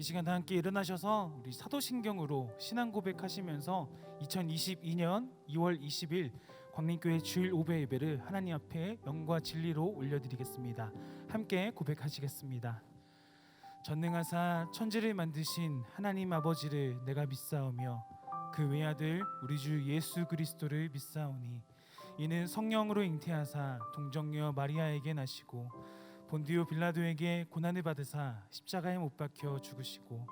이 시간 다 함께 일어나셔서 우리 사도신경으로 신앙 고백하시면서 2022년 2월 20일 광림교회 주일 오배 예배를 하나님 앞에 영과 진리로 올려드리겠습니다. 함께 고백하시겠습니다. 전능하사 천지를 만드신 하나님 아버지를 내가 믿사오며 그 외아들 우리 주 예수 그리스도를 믿사오니 이는 성령으로 잉태하사 동정녀 마리아에게 나시고 본디오 빌라도에게 고난을 받으사 십자가에 못 박혀 죽으시고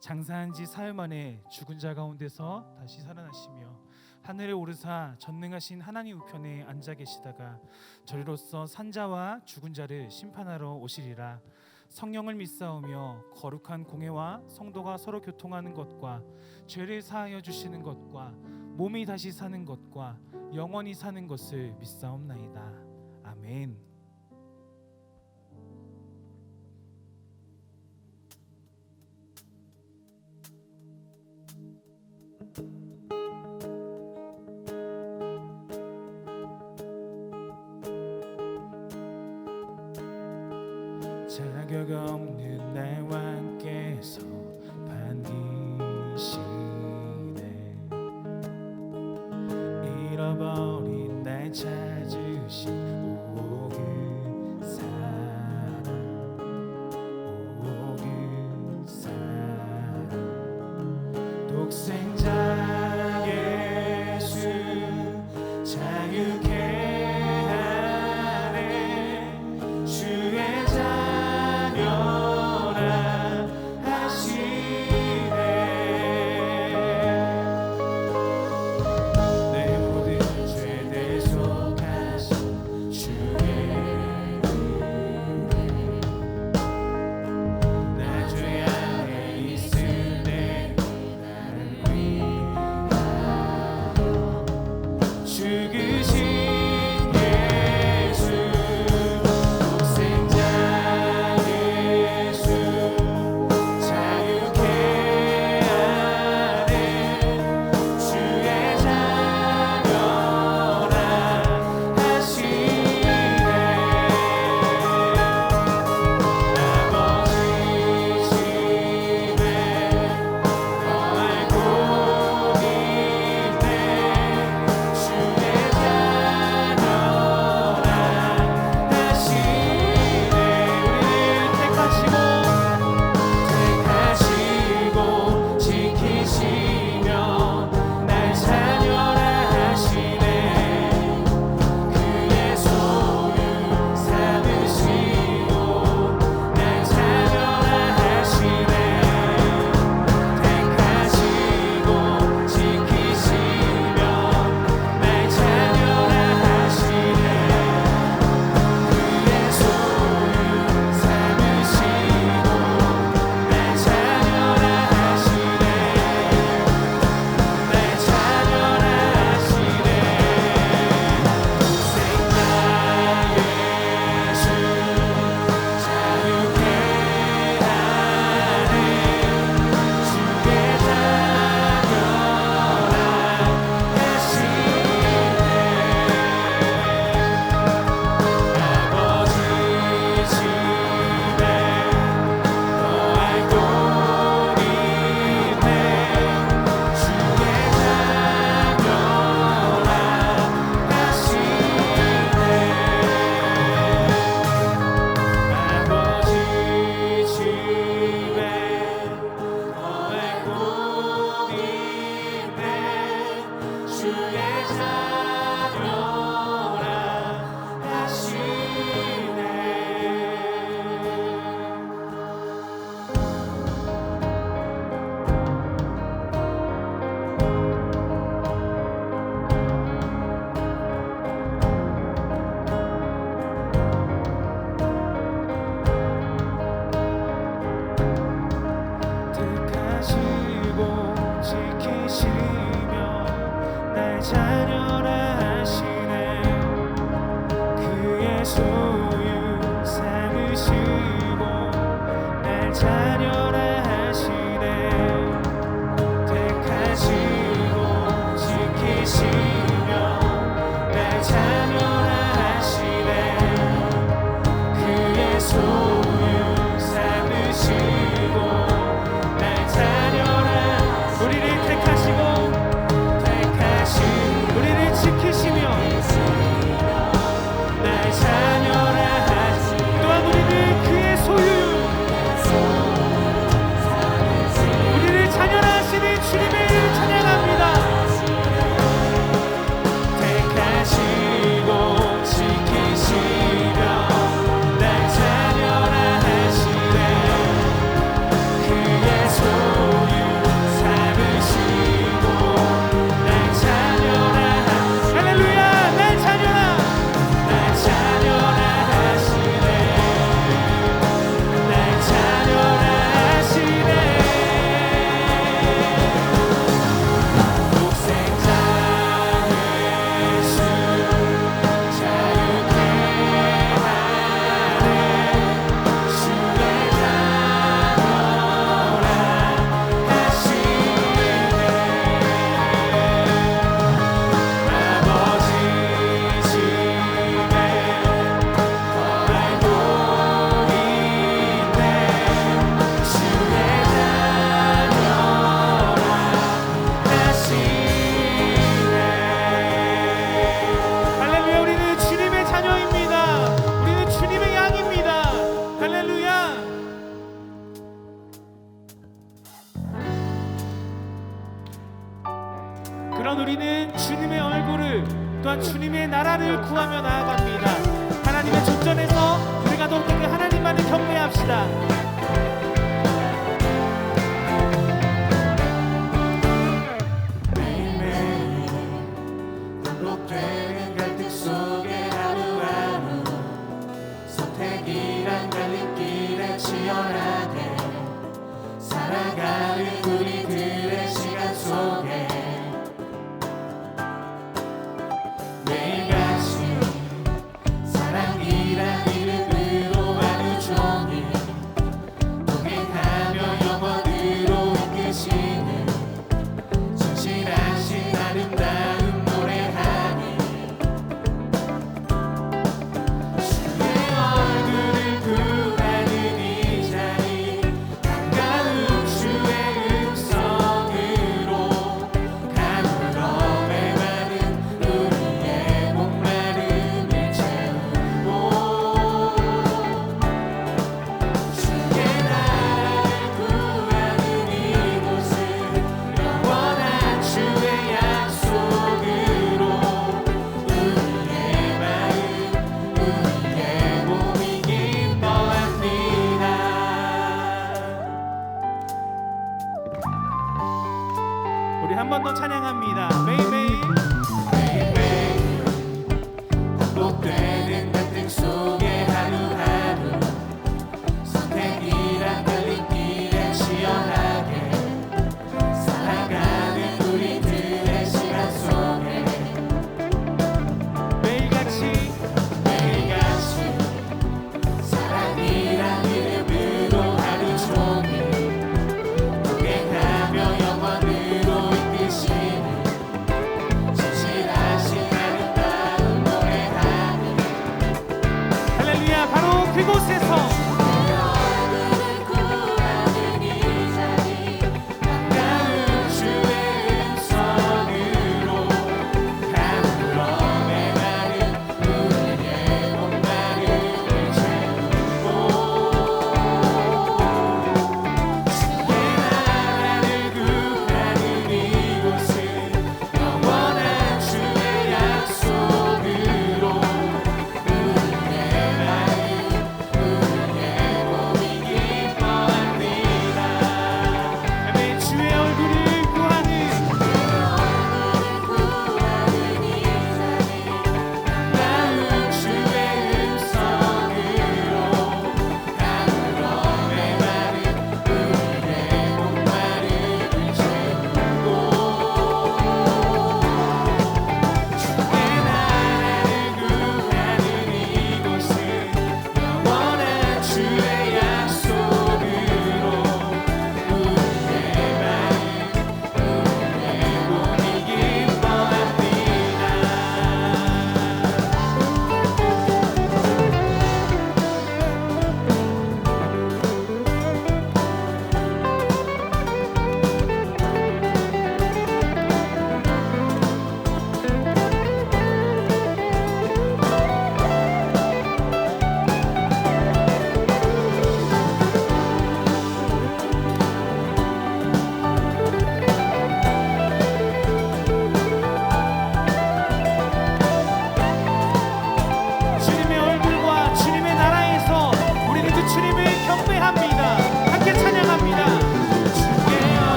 장사한 지 사흘 만에 죽은 자 가운데서 다시 살아나시며 하늘에 오르사 전능하신 하나님 우편에 앉아 계시다가 저리로서 산자와 죽은 자를 심판하러 오시리라. 성령을 믿사오며 거룩한 공회와 성도가 서로 교통하는 것과 죄를 사하여 주시는 것과 몸이 다시 사는 것과 영원히 사는 것을 믿사옵나이다. 아멘. 자격 없는 나와 함께서 반기시네. 잃어버린 날 찾으신 오 그 사랑, 오 그 사랑. 독생자 예수 자유케 하네. 주의 자녀라 하시네. 내 모든 죄 대속하신 주의 은혜, 나 죄 안에 있을 때 나를 위하여 죽으신 우리는 주님의 얼굴을 또한 주님의 나라를 구하며 나아갑니다. 하나님의 존전에서 우리가 더욱더 그 하나님만을 경배합시다. 매일매일 반복되는 갈등 속에 하루하루 선택이란 갈림길에 치열하게 살아가는 우리들의 시간 속에 매일같이 사랑이란 이름으로 하루 종일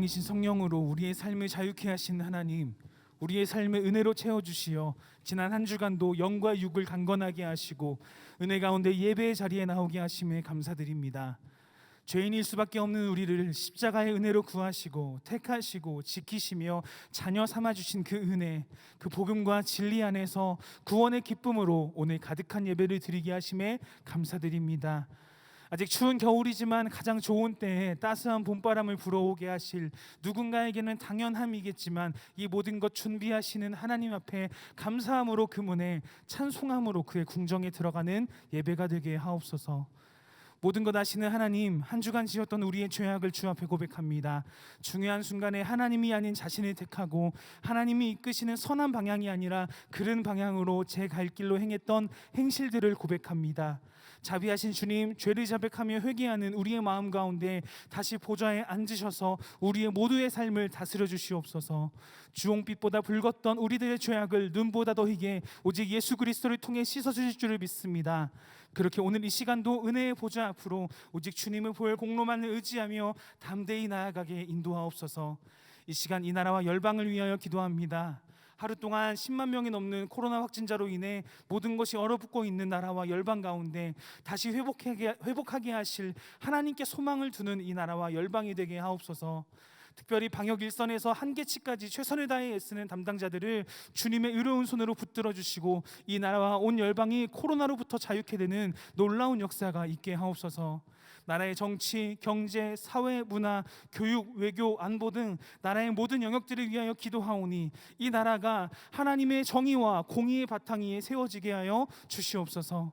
오병이신 성령으로 우리의 삶을 자유케 하신 하나님, 우리의 삶을 은혜로 채워주시어 지난 한 주간도 영과 육을 강건하게 하시고 은혜 가운데 예배의 자리에 나오게 하심에 감사드립니다. 죄인일 수밖에 없는 우리를 십자가의 은혜로 구하시고 택하시고 지키시며 자녀 삼아주신 그 은혜, 그 복음과 진리 안에서 구원의 기쁨으로 오늘 가득한 예배를 드리게 하심에 감사드립니다. 아직 추운 겨울이지만 가장 좋은 때에 따스한 봄바람을 불어오게 하실, 누군가에게는 당연함이겠지만 이 모든 것 준비하시는 하나님 앞에 감사함으로 그 문에 찬송함으로 그의 궁정에 들어가는 예배가 되게 하옵소서. 모든 것 아시는 하나님, 한 주간 지었던 우리의 죄악을 주 앞에 고백합니다. 중요한 순간에 하나님이 아닌 자신을 택하고 하나님이 이끄시는 선한 방향이 아니라 그른 방향으로 제 갈 길로 행했던 행실들을 고백합니다. 자비하신 주님, 죄를 자백하며 회개하는 우리의 마음 가운데 다시 보좌에 앉으셔서 우리의 모두의 삶을 다스려 주시옵소서. 주홍빛보다 붉었던 우리들의 죄악을 눈보다 더 희게 오직 예수 그리스도를 통해 씻어주실 줄을 믿습니다. 그렇게 오늘 이 시간도 은혜의 보좌 앞으로 오직 주님을 보혈 공로만을 의지하며 담대히 나아가게 인도하옵소서. 이 시간 이 나라와 열방을 위하여 기도합니다. 하루 동안 10만 명이 넘는 코로나 확진자로 인해 모든 것이 얼어붙고 있는 나라와 열방 가운데 다시 회복하게 하실 하나님께 소망을 두는 이 나라와 열방이 되게 하옵소서. 특별히 방역 일선에서 한계치까지 최선을 다해 애쓰는 담당자들을 주님의 의로운 손으로 붙들어 주시고 이 나라와 온 열방이 코로나로부터 자유케 되는 놀라운 역사가 있게 하옵소서. 나라의 정치, 경제, 사회, 문화, 교육, 외교, 안보 등 나라의 모든 영역들을 위하여 기도하오니 이 나라가 하나님의 정의와 공의의 바탕 위에 세워지게 하여 주시옵소서.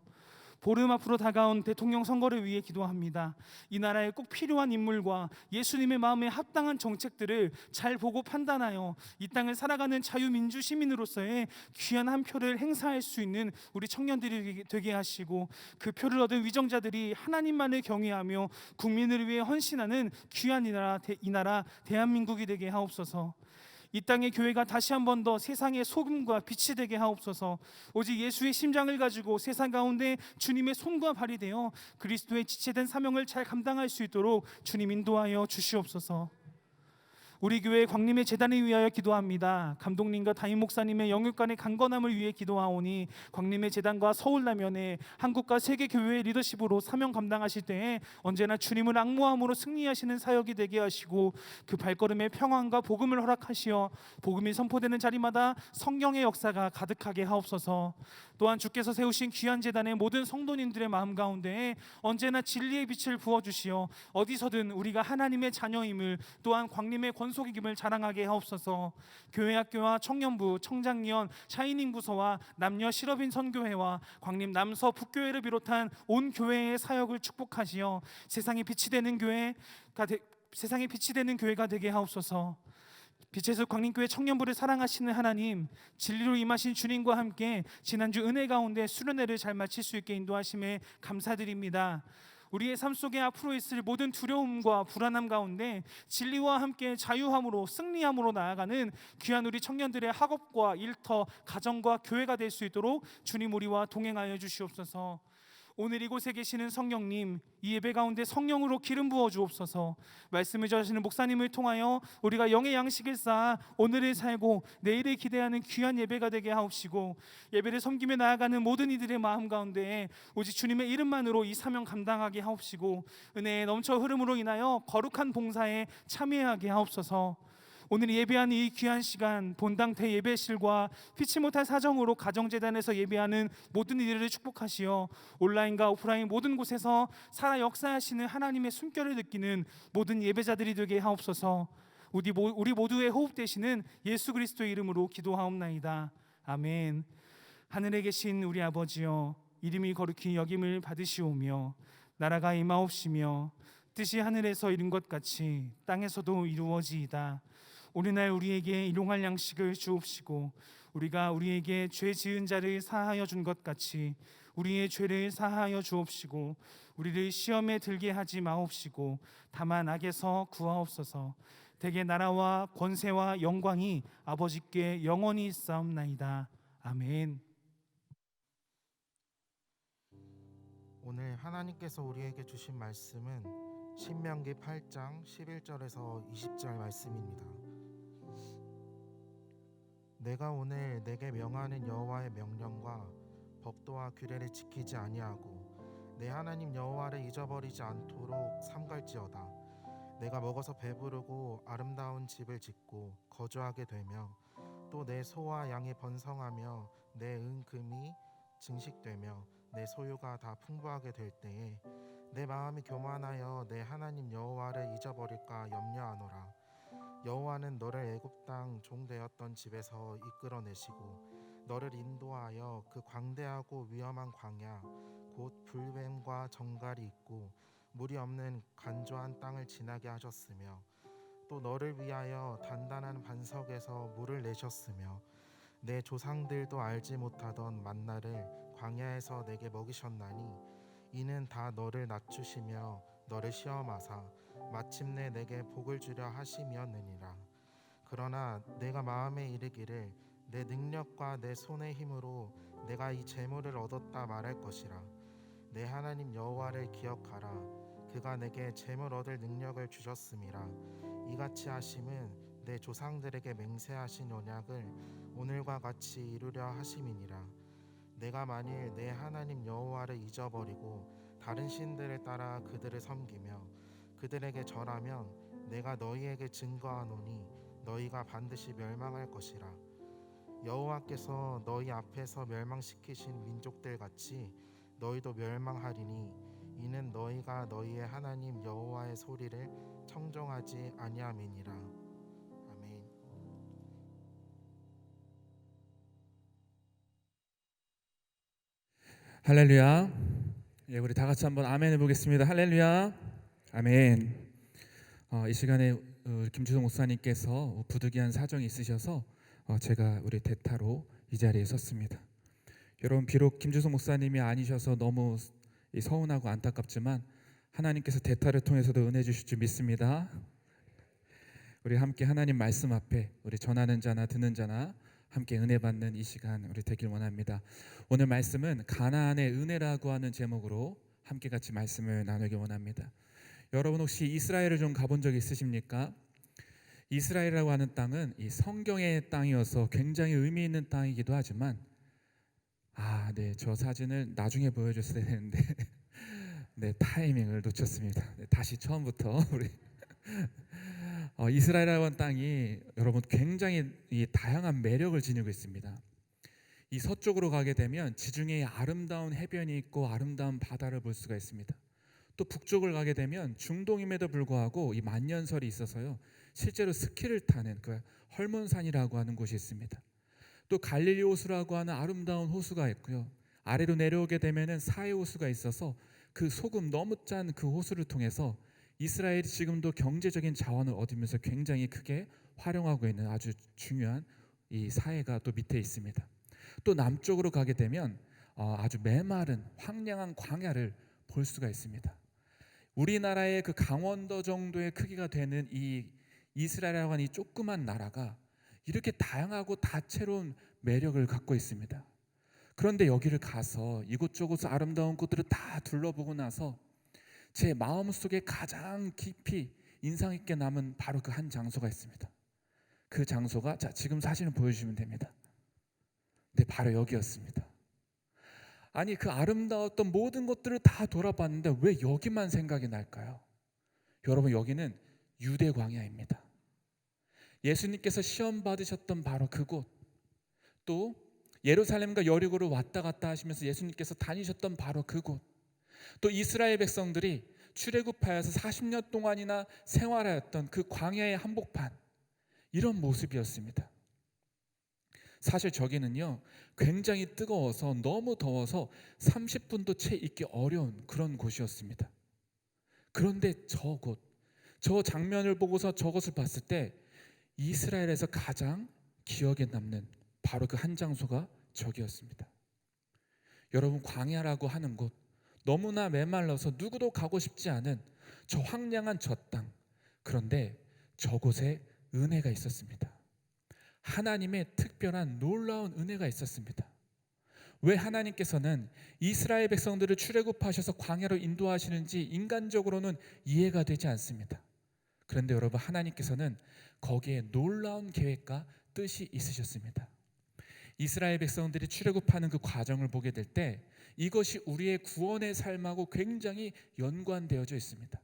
보름 앞으로 다가온 대통령 선거를 위해 기도합니다. 이 나라에 꼭 필요한 인물과 예수님의 마음에 합당한 정책들을 잘 보고 판단하여 이 땅을 살아가는 자유민주 시민으로서의 귀한 한 표를 행사할 수 있는 우리 청년들이 되게 하시고 그 표를 얻은 위정자들이 하나님만을 경외하며 국민을 위해 헌신하는 귀한 이 나라 대한민국이 되게 하옵소서. 이 땅의 교회가 다시 한 번 더 세상의 소금과 빛이 되게 하옵소서. 오직 예수의 심장을 가지고 세상 가운데 주님의 손과 발이 되어 그리스도의 지체된 사명을 잘 감당할 수 있도록 주님 인도하여 주시옵소서. 우리 교회 광림의 재단을 위하여 기도합니다. 감독님과 담임 목사님의 영육간의 강건함을 위해 기도하오니 광림의 재단과 서울라면에 한국과 세계 교회의 리더십으로 사명 감당하실 때에 언제나 주님을 앙모함으로 승리하시는 사역이 되게 하시고 그 발걸음에 평안과 복음을 허락하시어 복음이 선포되는 자리마다 성령의 역사가 가득하게 하옵소서. 또한 주께서 세우신 귀한 재단의 모든 성도님들의 마음 가운데 언제나 진리의 빛을 부어주시어 어디서든 우리가 하나님의 자녀임을 또한 광림의 권속임을 자랑하게 하옵소서. 교회학교와 청년부, 청장위원, 샤이닝 부서와 남녀 실업인 선교회와 광림 남서 북교회를 비롯한 온 교회의 사역을 축복하시어 세상에 빛이 되는 교회가 되게 하옵소서. 빛의 숲 광림교회 청년부를 사랑하시는 하나님, 진리로 임하신 주님과 함께 지난주 은혜 가운데 수련회를 잘 마칠 수 있게 인도하심에 감사드립니다. 우리의 삶 속에 앞으로 있을 모든 두려움과 불안함 가운데 진리와 함께 자유함으로 승리함으로 나아가는 귀한 우리 청년들의 학업과 일터, 가정과 교회가 될 수 있도록 주님 우리와 동행하여 주시옵소서. 오늘 이곳에 계시는 성령님, 이 예배 가운데 성령으로 기름 부어 주옵소서. 말씀을 전하시는 목사님을 통하여 우리가 영의 양식을 쌓아 오늘을 살고 내일을 기대하는 귀한 예배가 되게 하옵시고 예배를 섬기며 나아가는 모든 이들의 마음 가운데 오직 주님의 이름만으로 이 사명 감당하게 하옵시고 은혜의 넘쳐 흐름으로 인하여 거룩한 봉사에 참여하게 하옵소서. 오늘 예배하는 이 귀한 시간 본당 대예배실과 피치 못할 사정으로 가정재단에서 예배하는 모든 이들을 축복하시어 온라인과 오프라인 모든 곳에서 살아 역사하시는 하나님의 숨결을 느끼는 모든 예배자들이 되게 하옵소서. 우리 모두의 호흡 되시는 예수 그리스도의 이름으로 기도하옵나이다. 아멘. 하늘에 계신 우리 아버지여, 이름이 거룩히 여김을 받으시오며 나라가 임하옵시며 뜻이 하늘에서 이룬 것 같이 땅에서도 이루어지이다. 오늘날 우리에게 일용할 양식을 주옵시고 우리가 우리에게 죄 지은 자를 사하여 준 것 같이 우리의 죄를 사하여 주옵시고 우리를 시험에 들게 하지 마옵시고 다만 악에서 구하옵소서. 대개 나라와 권세와 영광이 아버지께 영원히 있사옵나이다. 아멘. 오늘 하나님께서 우리에게 주신 말씀은 신명기 8장 11절에서 20절 말씀입니다. 내가 오늘 내게 명하는 여호와의 명령과 법도와 규례를 지키지 아니하고 내 하나님 여호와를 잊어버리지 않도록 삼갈지어다. 내가 먹어서 배부르고 아름다운 집을 짓고 거주하게 되며 또 내 소와 양이 번성하며 내 은금이 증식되며 내 소유가 다 풍부하게 될 때에 내 마음이 교만하여 내 하나님 여호와를 잊어버릴까 염려하노라. 여호와는 너를 애굽 땅 종되었던 집에서 이끌어내시고 너를 인도하여 그 광대하고 위험한 광야 곧 불뱀과 정갈이 있고 물이 없는 간조한 땅을 지나게 하셨으며 또 너를 위하여 단단한 반석에서 물을 내셨으며 내 조상들도 알지 못하던 만나를 광야에서 내게 먹이셨나니 이는 다 너를 낮추시며 너를 시험하사 마침내 내게 복을 주려 하심이었느니라. 그러나 내가 마음에 이르기를 내 능력과 내 손의 힘으로 내가 이 재물을 얻었다 말할 것이라. 내 하나님 여호와를 기억하라. 그가 내게 재물 얻을 능력을 주셨음이라. 이같이 하심은 내 조상들에게 맹세하신 언약을 오늘과 같이 이루려 하심이니라. 내가 만일 내 하나님 여호와를 잊어버리고 다른 신들을 따라 그들을 섬기며 그들에게 절하면 내가 너희에게 증거하노니 너희가 반드시 멸망할 것이라. 여호와께서 너희 앞에서 멸망시키신 민족들 같이 너희도 멸망하리니 이는 너희가 너희의 하나님 여호와의 소리를 청종하지 아니함이니라. 아멘. 할렐루야. 예, 우리 다 같이 한번 아멘 해보겠습니다. 할렐루야. 아멘. 이 시간에 김주성 목사님께서 부득이한 사정이 있으셔서 제가 우리 대타로 이 자리에 섰습니다. 여러분, 비록 김주성 목사님이 아니셔서 너무 서운하고 안타깝지만 하나님께서 대타를 통해서도 은혜 주실 줄 믿습니다. 우리 함께 하나님 말씀 앞에 우리 전하는 자나 듣는 자나 함께 은혜 받는 이 시간 우리 되길 원합니다. 오늘 말씀은 가나안의 은혜라고 하는 제목으로 함께 같이 말씀을 나누기 원합니다. 여러분, 혹시 이스라엘을 좀 가본 적 있으십니까? 이스라엘이라고 하는 땅은 이 성경의 땅이어서 굉장히 의미 있는 땅이기도 하지만 네, 저 사진을 나중에 보여줬어야 되는데 네, 타이밍을 놓쳤습니다. 네, 다시 처음부터 우리 이스라엘이라고 하는 땅이 여러분 굉장히 이 다양한 매력을 지니고 있습니다. 이 서쪽으로 가게 되면 지중해에 아름다운 해변이 있고 아름다운 바다를 볼 수가 있습니다. 또 북쪽을 가게 되면 중동임에도 불구하고 이 만년설이 있어서요, 실제로 스키를 타는 그 헐몬산이라고 하는 곳이 있습니다. 또 갈릴리 호수라고 하는 아름다운 호수가 있고요, 아래로 내려오게 되면은 사해 호수가 있어서 그 소금 너무 짠 그 호수를 통해서 이스라엘이 지금도 경제적인 자원을 얻으면서 굉장히 크게 활용하고 있는 아주 중요한 이 사해가 또 밑에 있습니다. 또 남쪽으로 가게 되면 아주 메마른 황량한 광야를 볼 수가 있습니다. 우리나라의 그 강원도 정도의 크기가 되는 이 이스라엘이라고 하는 이 조그만 나라가 이렇게 다양하고 다채로운 매력을 갖고 있습니다. 그런데 여기를 가서 이곳저곳 아름다운 곳들을 다 둘러보고 나서 제 마음속에 가장 깊이 인상 있게 남은 바로 그 한 장소가 있습니다. 그 장소가 지금 사진을 보여주시면 됩니다. 네, 바로 여기였습니다. 아니, 그 아름다웠던 모든 것들을 다 돌아봤는데 왜 여기만 생각이 날까요? 여러분, 여기는 유대 광야입니다. 예수님께서 시험 받으셨던 바로 그곳, 또 예루살렘과 여리고를 왔다 갔다 하시면서 예수님께서 다니셨던 바로 그곳, 또 이스라엘 백성들이 출애굽하여서 40년 동안이나 생활하였던 그 광야의 한복판, 이런 모습이었습니다. 사실 저기는요, 굉장히 뜨거워서 너무 더워서 30분도 채 있기 어려운 그런 곳이었습니다. 그런데 저 장면을 보고서 저것을 봤을 때 이스라엘에서 가장 기억에 남는 바로 그 한 장소가 저기였습니다. 여러분, 광야라고 하는 곳, 너무나 메말라서 누구도 가고 싶지 않은 저 황량한 저 땅, 그런데 저곳에 은혜가 있었습니다. 하나님의 특별한 놀라운 은혜가 있었습니다. 왜 하나님께서는 이스라엘 백성들을 출애굽하셔서 광야로 인도하시는지 인간적으로는 이해가 되지 않습니다. 그런데 여러분, 하나님께서는 거기에 놀라운 계획과 뜻이 있으셨습니다. 이스라엘 백성들이 출애굽하는 그 과정을 보게 될 때 이것이 우리의 구원의 삶하고 굉장히 연관되어져 있습니다.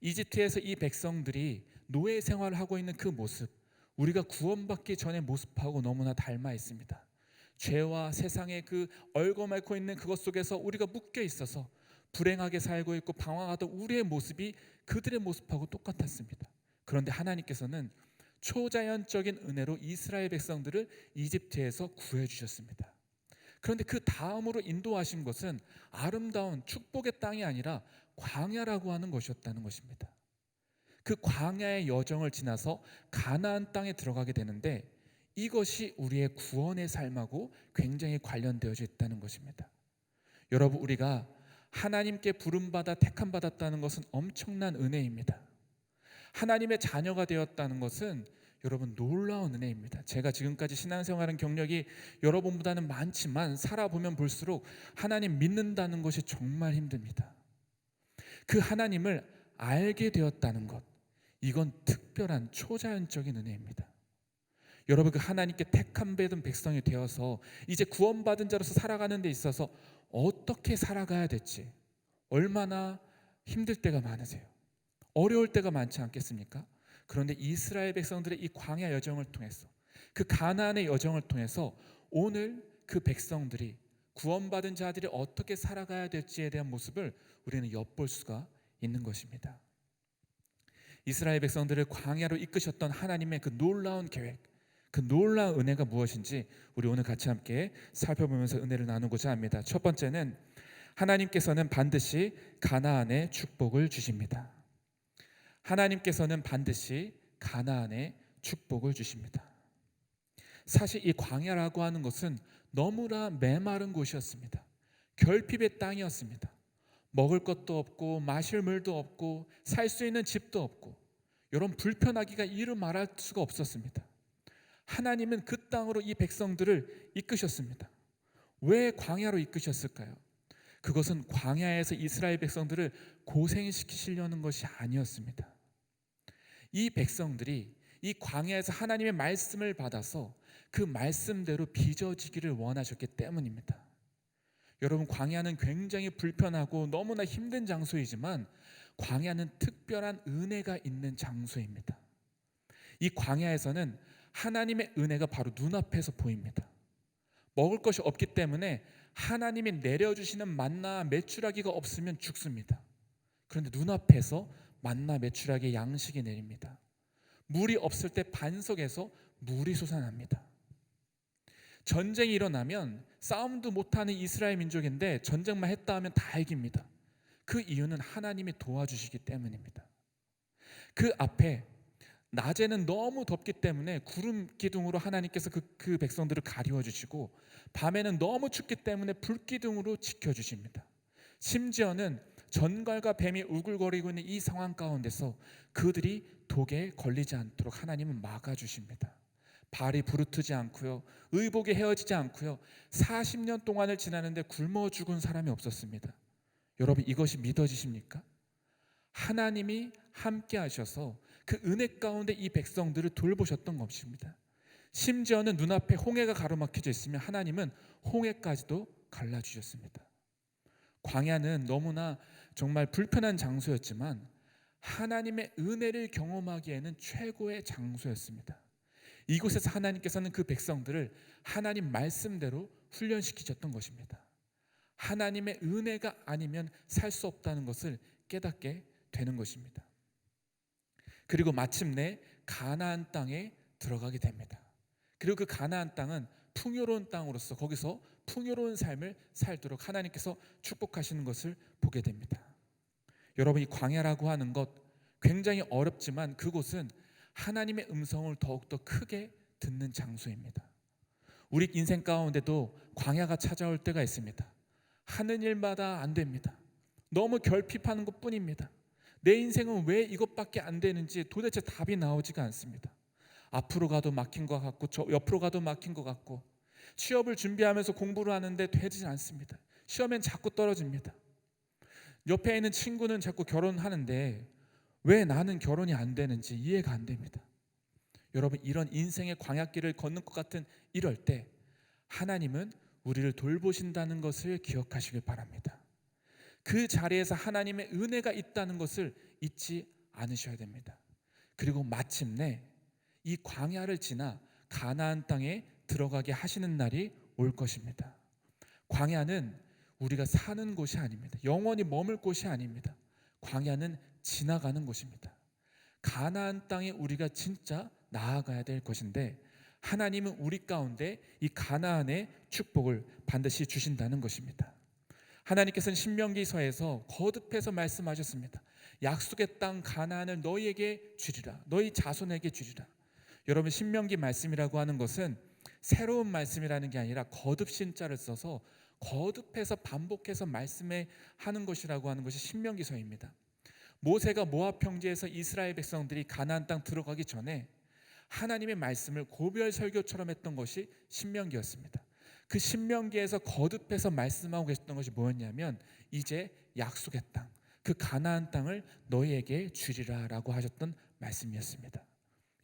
이집트에서 이 백성들이 노예 생활을 하고 있는 그 모습, 우리가 구원받기 전의 모습하고 너무나 닮아 있습니다. 죄와 세상의 그 얽어맞고 있는 그것 속에서 우리가 묶여 있어서 불행하게 살고 있고 방황하던 우리의 모습이 그들의 모습하고 똑같았습니다. 그런데 하나님께서는 초자연적인 은혜로 이스라엘 백성들을 이집트에서 구해주셨습니다. 그런데 그 다음으로 인도하신 것은 아름다운 축복의 땅이 아니라 광야라고 하는 것이었다는 것입니다. 그 광야의 여정을 지나서 가나안 땅에 들어가게 되는데 이것이 우리의 구원의 삶하고 굉장히 관련되어져 있다는 것입니다. 여러분, 우리가 하나님께 부름받아 택함받았다는 것은 엄청난 은혜입니다. 하나님의 자녀가 되었다는 것은 여러분 놀라운 은혜입니다. 제가 지금까지 신앙생활한 경력이 여러분보다는 많지만 살아보면 볼수록 하나님 믿는다는 것이 정말 힘듭니다. 그 하나님을 알게 되었다는 것, 이건 특별한 초자연적인 은혜입니다. 여러분, 그 하나님께 택함 받은 백성이 되어서 이제 구원받은 자로서 살아가는 데 있어서 어떻게 살아가야 될지 얼마나 힘들 때가 많으세요. 어려울 때가 많지 않겠습니까? 그런데 이스라엘 백성들의 이 광야 여정을 통해서, 그 가나안의 여정을 통해서 오늘 그 백성들이, 구원받은 자들이 어떻게 살아가야 될지에 대한 모습을 우리는 엿볼 수가 있는 것입니다. 이스라엘 백성들을 광야로 이끄셨던 하나님의 그 놀라운 계획, 그 놀라운 은혜가 무엇인지 우리 오늘 같이 함께 살펴보면서 은혜를 나누고자 합니다. 첫 번째는 하나님께서는 반드시 가나안에 축복을 주십니다. 하나님께서는 반드시 가나안에 축복을 주십니다. 사실 이 광야라고 하는 것은 너무나 메마른 곳이었습니다. 결핍의 땅이었습니다. 먹을 것도 없고 마실 물도 없고 살 수 있는 집도 없고, 이런 불편하기가 이루 말할 수가 없었습니다. 하나님은 그 땅으로 이 백성들을 이끄셨습니다. 왜 광야로 이끄셨을까요? 그것은 광야에서 이스라엘 백성들을 고생시키시려는 것이 아니었습니다. 이 백성들이 이 광야에서 하나님의 말씀을 받아서 그 말씀대로 빚어지기를 원하셨기 때문입니다. 여러분, 광야는 굉장히 불편하고 너무나 힘든 장소이지만 광야는 특별한 은혜가 있는 장소입니다. 이 광야에서는 하나님의 은혜가 바로 눈앞에서 보입니다. 먹을 것이 없기 때문에 하나님이 내려주시는 만나 메추라기가 없으면 죽습니다. 그런데 눈앞에서 만나 메추라기의 양식이 내립니다. 물이 없을 때 반석에서 물이 솟아납니다. 전쟁이 일어나면 싸움도 못하는 이스라엘 민족인데 전쟁만 했다 하면 다 이깁니다. 그 이유는 하나님이 도와주시기 때문입니다. 그 앞에 낮에는 너무 덥기 때문에 구름 기둥으로 하나님께서 그 백성들을 가리워 주시고, 밤에는 너무 춥기 때문에 불 기둥으로 지켜주십니다. 심지어는 전갈과 뱀이 우글거리고 있는 이 상황 가운데서 그들이 독에 걸리지 않도록 하나님은 막아주십니다. 발이 부르트지 않고요, 의복이 헤어지지 않고요, 40년 동안을 지나는데 굶어 죽은 사람이 없었습니다. 여러분, 이것이 믿어지십니까? 하나님이 함께 하셔서 그 은혜 가운데 이 백성들을 돌보셨던 것입니다. 심지어는 눈앞에 홍해가 가로막혀져 있으면 하나님은 홍해까지도 갈라주셨습니다. 광야는 너무나 정말 불편한 장소였지만 하나님의 은혜를 경험하기에는 최고의 장소였습니다. 이곳에서 하나님께서는 그 백성들을 하나님 말씀대로 훈련시키셨던 것입니다. 하나님의 은혜가 아니면 살 수 없다는 것을 깨닫게 되는 것입니다. 그리고 마침내 가나안 땅에 들어가게 됩니다. 그리고 그 가나안 땅은 풍요로운 땅으로서 거기서 풍요로운 삶을 살도록 하나님께서 축복하시는 것을 보게 됩니다. 여러분, 이 광야라고 하는 것 굉장히 어렵지만 그곳은 하나님의 음성을 더욱더 크게 듣는 장소입니다. 우리 인생 가운데도 광야가 찾아올 때가 있습니다. 하는 일마다 안 됩니다. 너무 결핍하는 것뿐입니다. 내 인생은 왜 이것밖에 안 되는지 도대체 답이 나오지가 않습니다. 앞으로 가도 막힌 것 같고 저 옆으로 가도 막힌 것 같고, 취업을 준비하면서 공부를 하는데 되지 않습니다. 시험엔 자꾸 떨어집니다. 옆에 있는 친구는 자꾸 결혼하는데 왜 나는 결혼이 안 되는지 이해가 안 됩니다. 여러분, 이런 인생의 광야길을 걷는 것 같은 이럴 때 하나님은 우리를 돌보신다는 것을 기억하시길 바랍니다. 그 자리에서 하나님의 은혜가 있다는 것을 잊지 않으셔야 됩니다. 그리고 마침내 이 광야를 지나 가나안 땅에 들어가게 하시는 날이 올 것입니다. 광야는 우리가 사는 곳이 아닙니다. 영원히 머물 곳이 아닙니다. 광야는 지나가는 곳입니다. 가나안 땅에 우리가 진짜 나아가야 될 것인데 하나님은 우리 가운데 이 가나안의 축복을 반드시 주신다는 것입니다. 하나님께서는 신명기서에서 거듭해서 말씀하셨습니다. 약속의 땅 가나안을 너희에게 주리라. 너희 자손에게 주리라. 여러분, 신명기 말씀이라고 하는 것은 새로운 말씀이라는 게 아니라 거듭 신자를 써서 거듭해서 반복해서 말씀에 하는 것이라고 하는 것이 신명기서입니다. 모세가 모압 평지에서 이스라엘 백성들이 가나안 땅 들어가기 전에 하나님의 말씀을 고별 설교처럼 했던 것이 신명기였습니다. 그 신명기에서 거듭해서 말씀하고 계셨던 것이 뭐였냐면 이제 약속의 땅, 그 가나안 땅을 너희에게 주리라라고 하셨던 말씀이었습니다.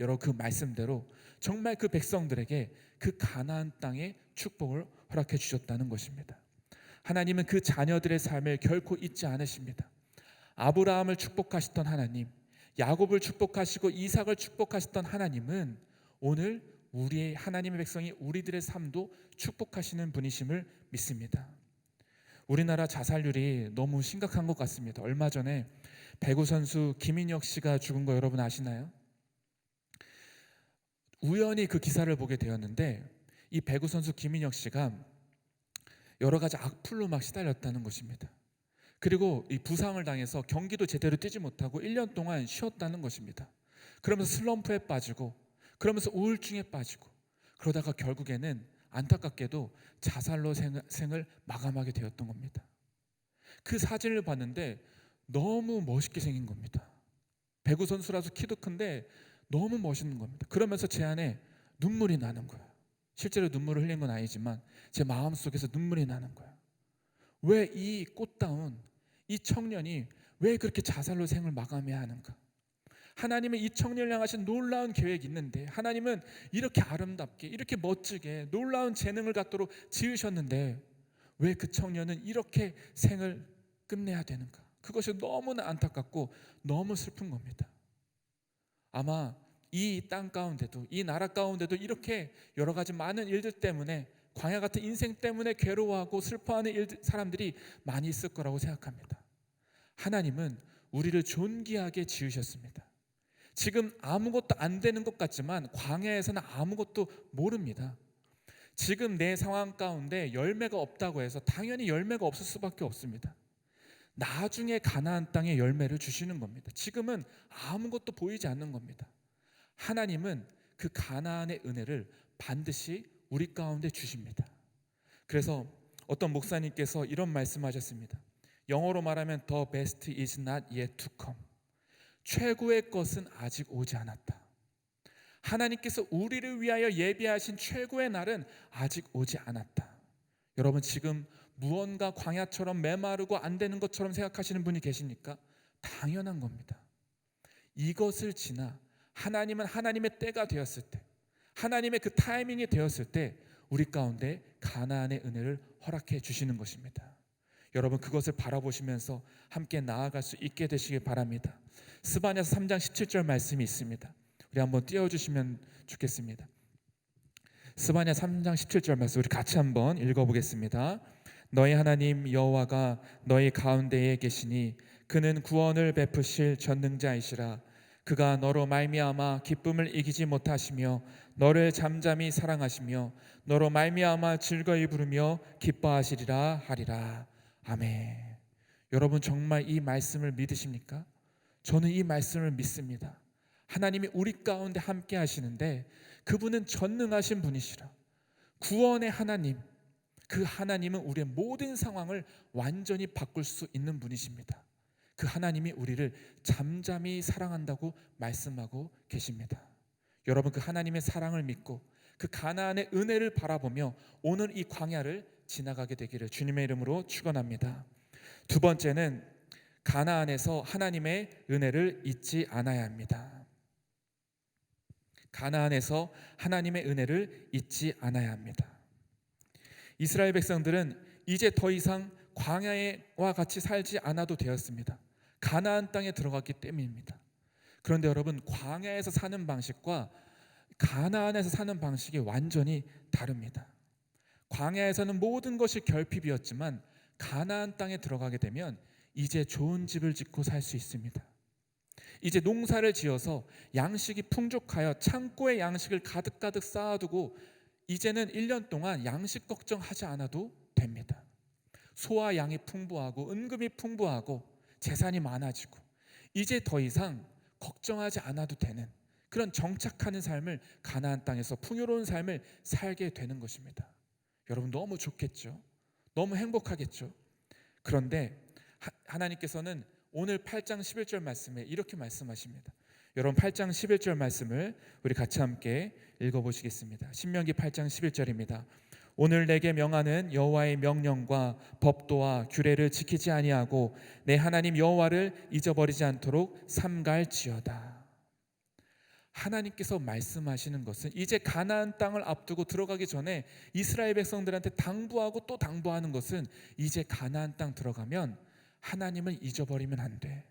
여러분, 그 말씀대로 정말 그 백성들에게 그 가나안 땅의 축복을 허락해 주셨다는 것입니다. 하나님은 그 자녀들의 삶을 결코 잊지 않으십니다. 아브라함을 축복하셨던 하나님, 야곱을 축복하시고 이삭을 축복하셨던 하나님은 오늘 우리의 하나님의 백성이 우리들의 삶도 축복하시는 분이심을 믿습니다. 우리나라 자살률이 너무 심각한 것 같습니다. 얼마 전에 배구 선수 김인혁 씨가 죽은 거 여러분 아시나요? 우연히 그 기사를 보게 되었는데 이 배구 선수 김인혁 씨가 여러 가지 악플로 막 시달렸다는 것입니다. 그리고 이 부상을 당해서 경기도 제대로 뛰지 못하고 1년 동안 쉬었다는 것입니다. 그러면서 슬럼프에 빠지고 그러면서 우울증에 빠지고 그러다가 결국에는 안타깝게도 자살로 생을 마감하게 되었던 겁니다. 그 사진을 봤는데 너무 멋있게 생긴 겁니다. 배구 선수라서 키도 큰데 너무 멋있는 겁니다. 그러면서 제 안에 눈물이 나는 거예요. 실제로 눈물을 흘린 건 아니지만 제 마음속에서 눈물이 나는 거예요. 왜 이 꽃다운 이 청년이 왜 그렇게 자살로 생을 마감해야 하는가? 하나님은 이 청년을 향하신 놀라운 계획이 있는데 하나님은 이렇게 아름답게 이렇게 멋지게 놀라운 재능을 갖도록 지으셨는데 왜 그 청년은 이렇게 생을 끝내야 되는가? 그것이 너무나 안타깝고 너무 슬픈 겁니다. 아마 이 땅 가운데도 이 나라 가운데도 이렇게 여러 가지 많은 일들 때문에 광야 같은 인생 때문에 괴로워하고 슬퍼하는 사람들이 많이 있을 거라고 생각합니다. 하나님은 우리를 존귀하게 지으셨습니다. 지금 아무것도 안 되는 것 같지만 광야에서는 아무것도 모릅니다. 지금 내 상황 가운데 열매가 없다고 해서 당연히 열매가 없을 수밖에 없습니다. 나중에 가나안 땅에 열매를 주시는 겁니다. 지금은 아무것도 보이지 않는 겁니다. 하나님은 그 가나안의 은혜를 반드시 우리 가운데 주십니다. 그래서 어떤 목사님께서 이런 말씀하셨습니다. 영어로 말하면 The best is not yet to come. 최고의 것은 아직 오지 않았다. 하나님께서 우리를 위하여 예비하신 최고의 날은 아직 오지 않았다. 여러분, 지금 무언가 광야처럼 메마르고 안 되는 것처럼 생각하시는 분이 계십니까? 당연한 겁니다. 이것을 지나 하나님은 하나님의 때가 되었을 때, 하나님의 그 타이밍이 되었을 때 우리 가운데 가나안의 은혜를 허락해 주시는 것입니다. 여러분, 그것을 바라보시면서 함께 나아갈 수 있게 되시길 바랍니다. 스바냐서 3장 17절 말씀이 있습니다. 우리 한번 띄워주시면 좋겠습니다. 스바냐 3장 17절 말씀 우리 같이 한번 읽어보겠습니다. 너희 하나님 여호와가 너희 가운데에 계시니 그는 구원을 베푸실 전능자이시라. 그가 너로 말미암아 기쁨을 이기지 못하시며 너를 잠잠히 사랑하시며 너로 말미암아 즐거이 부르며 기뻐하시리라 하리라. 아멘. 여러분, 정말 이 말씀을 믿으십니까? 저는 이 말씀을 믿습니다. 하나님이 우리 가운데 함께 하시는데 그분은 전능하신 분이시라. 구원의 하나님, 그 하나님은 우리의 모든 상황을 완전히 바꿀 수 있는 분이십니다. 그 하나님이 우리를 잠잠히 사랑한다고 말씀하고 계십니다. 여러분, 그 하나님의 사랑을 믿고 그 가나안의 은혜를 바라보며 오늘 이 광야를 지나가게 되기를 주님의 이름으로 축원합니다. 두 번째는 가나안에서 하나님의 은혜를 잊지 않아야 합니다. 가나안에서 하나님의 은혜를 잊지 않아야 합니다. 이스라엘 백성들은 이제 더 이상 광야와 같이 살지 않아도 되었습니다. 가나안 땅에 들어갔기 때문입니다. 그런데 여러분, 광야에서 사는 방식과 가나안에서 사는 방식이 완전히 다릅니다. 광야에서는 모든 것이 결핍이었지만 가나안 땅에 들어가게 되면 이제 좋은 집을 짓고 살 수 있습니다. 이제 농사를 지어서 양식이 풍족하여 창고에 양식을 가득가득 쌓아두고 이제는 1년 동안 양식 걱정하지 않아도 됩니다. 소와 양이 풍부하고 은금이 풍부하고 재산이 많아지고 이제 더 이상 걱정하지 않아도 되는 그런 정착하는 삶을, 가나안 땅에서 풍요로운 삶을 살게 되는 것입니다. 여러분, 너무 좋겠죠? 너무 행복하겠죠? 그런데 하나님께서는 오늘 8장 11절 말씀에 이렇게 말씀하십니다. 여러분, 8장 11절 말씀을 우리 같이 함께 읽어보시겠습니다. 신명기 8장 11절입니다. 오늘 내게 명하는 여호와의 명령과 법도와 규례를 지키지 아니하고 내 하나님 여호와를 잊어버리지 않도록 삼갈지어다. 하나님께서 말씀하시는 것은 이제 가나안 땅을 앞두고 들어가기 전에 이스라엘 백성들한테 당부하고 또 당부하는 것은 이제 가나안 땅 들어가면 하나님을 잊어버리면 안 돼.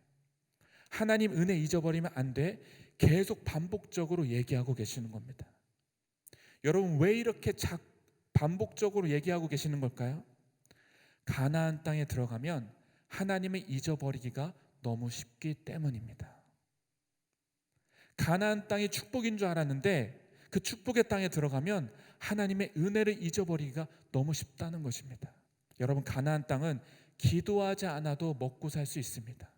하나님 은혜 잊어버리면 안 돼. 계속 반복적으로 얘기하고 계시는 겁니다. 여러분, 왜 이렇게 반복적으로 얘기하고 계시는 걸까요? 가나안 땅에 들어가면 하나님을 잊어버리기가 너무 쉽기 때문입니다. 가나안 땅이 축복인 줄 알았는데 그 축복의 땅에 들어가면 하나님의 은혜를 잊어버리기가 너무 쉽다는 것입니다. 여러분, 가나안 땅은 기도하지 않아도 먹고 살 수 있습니다.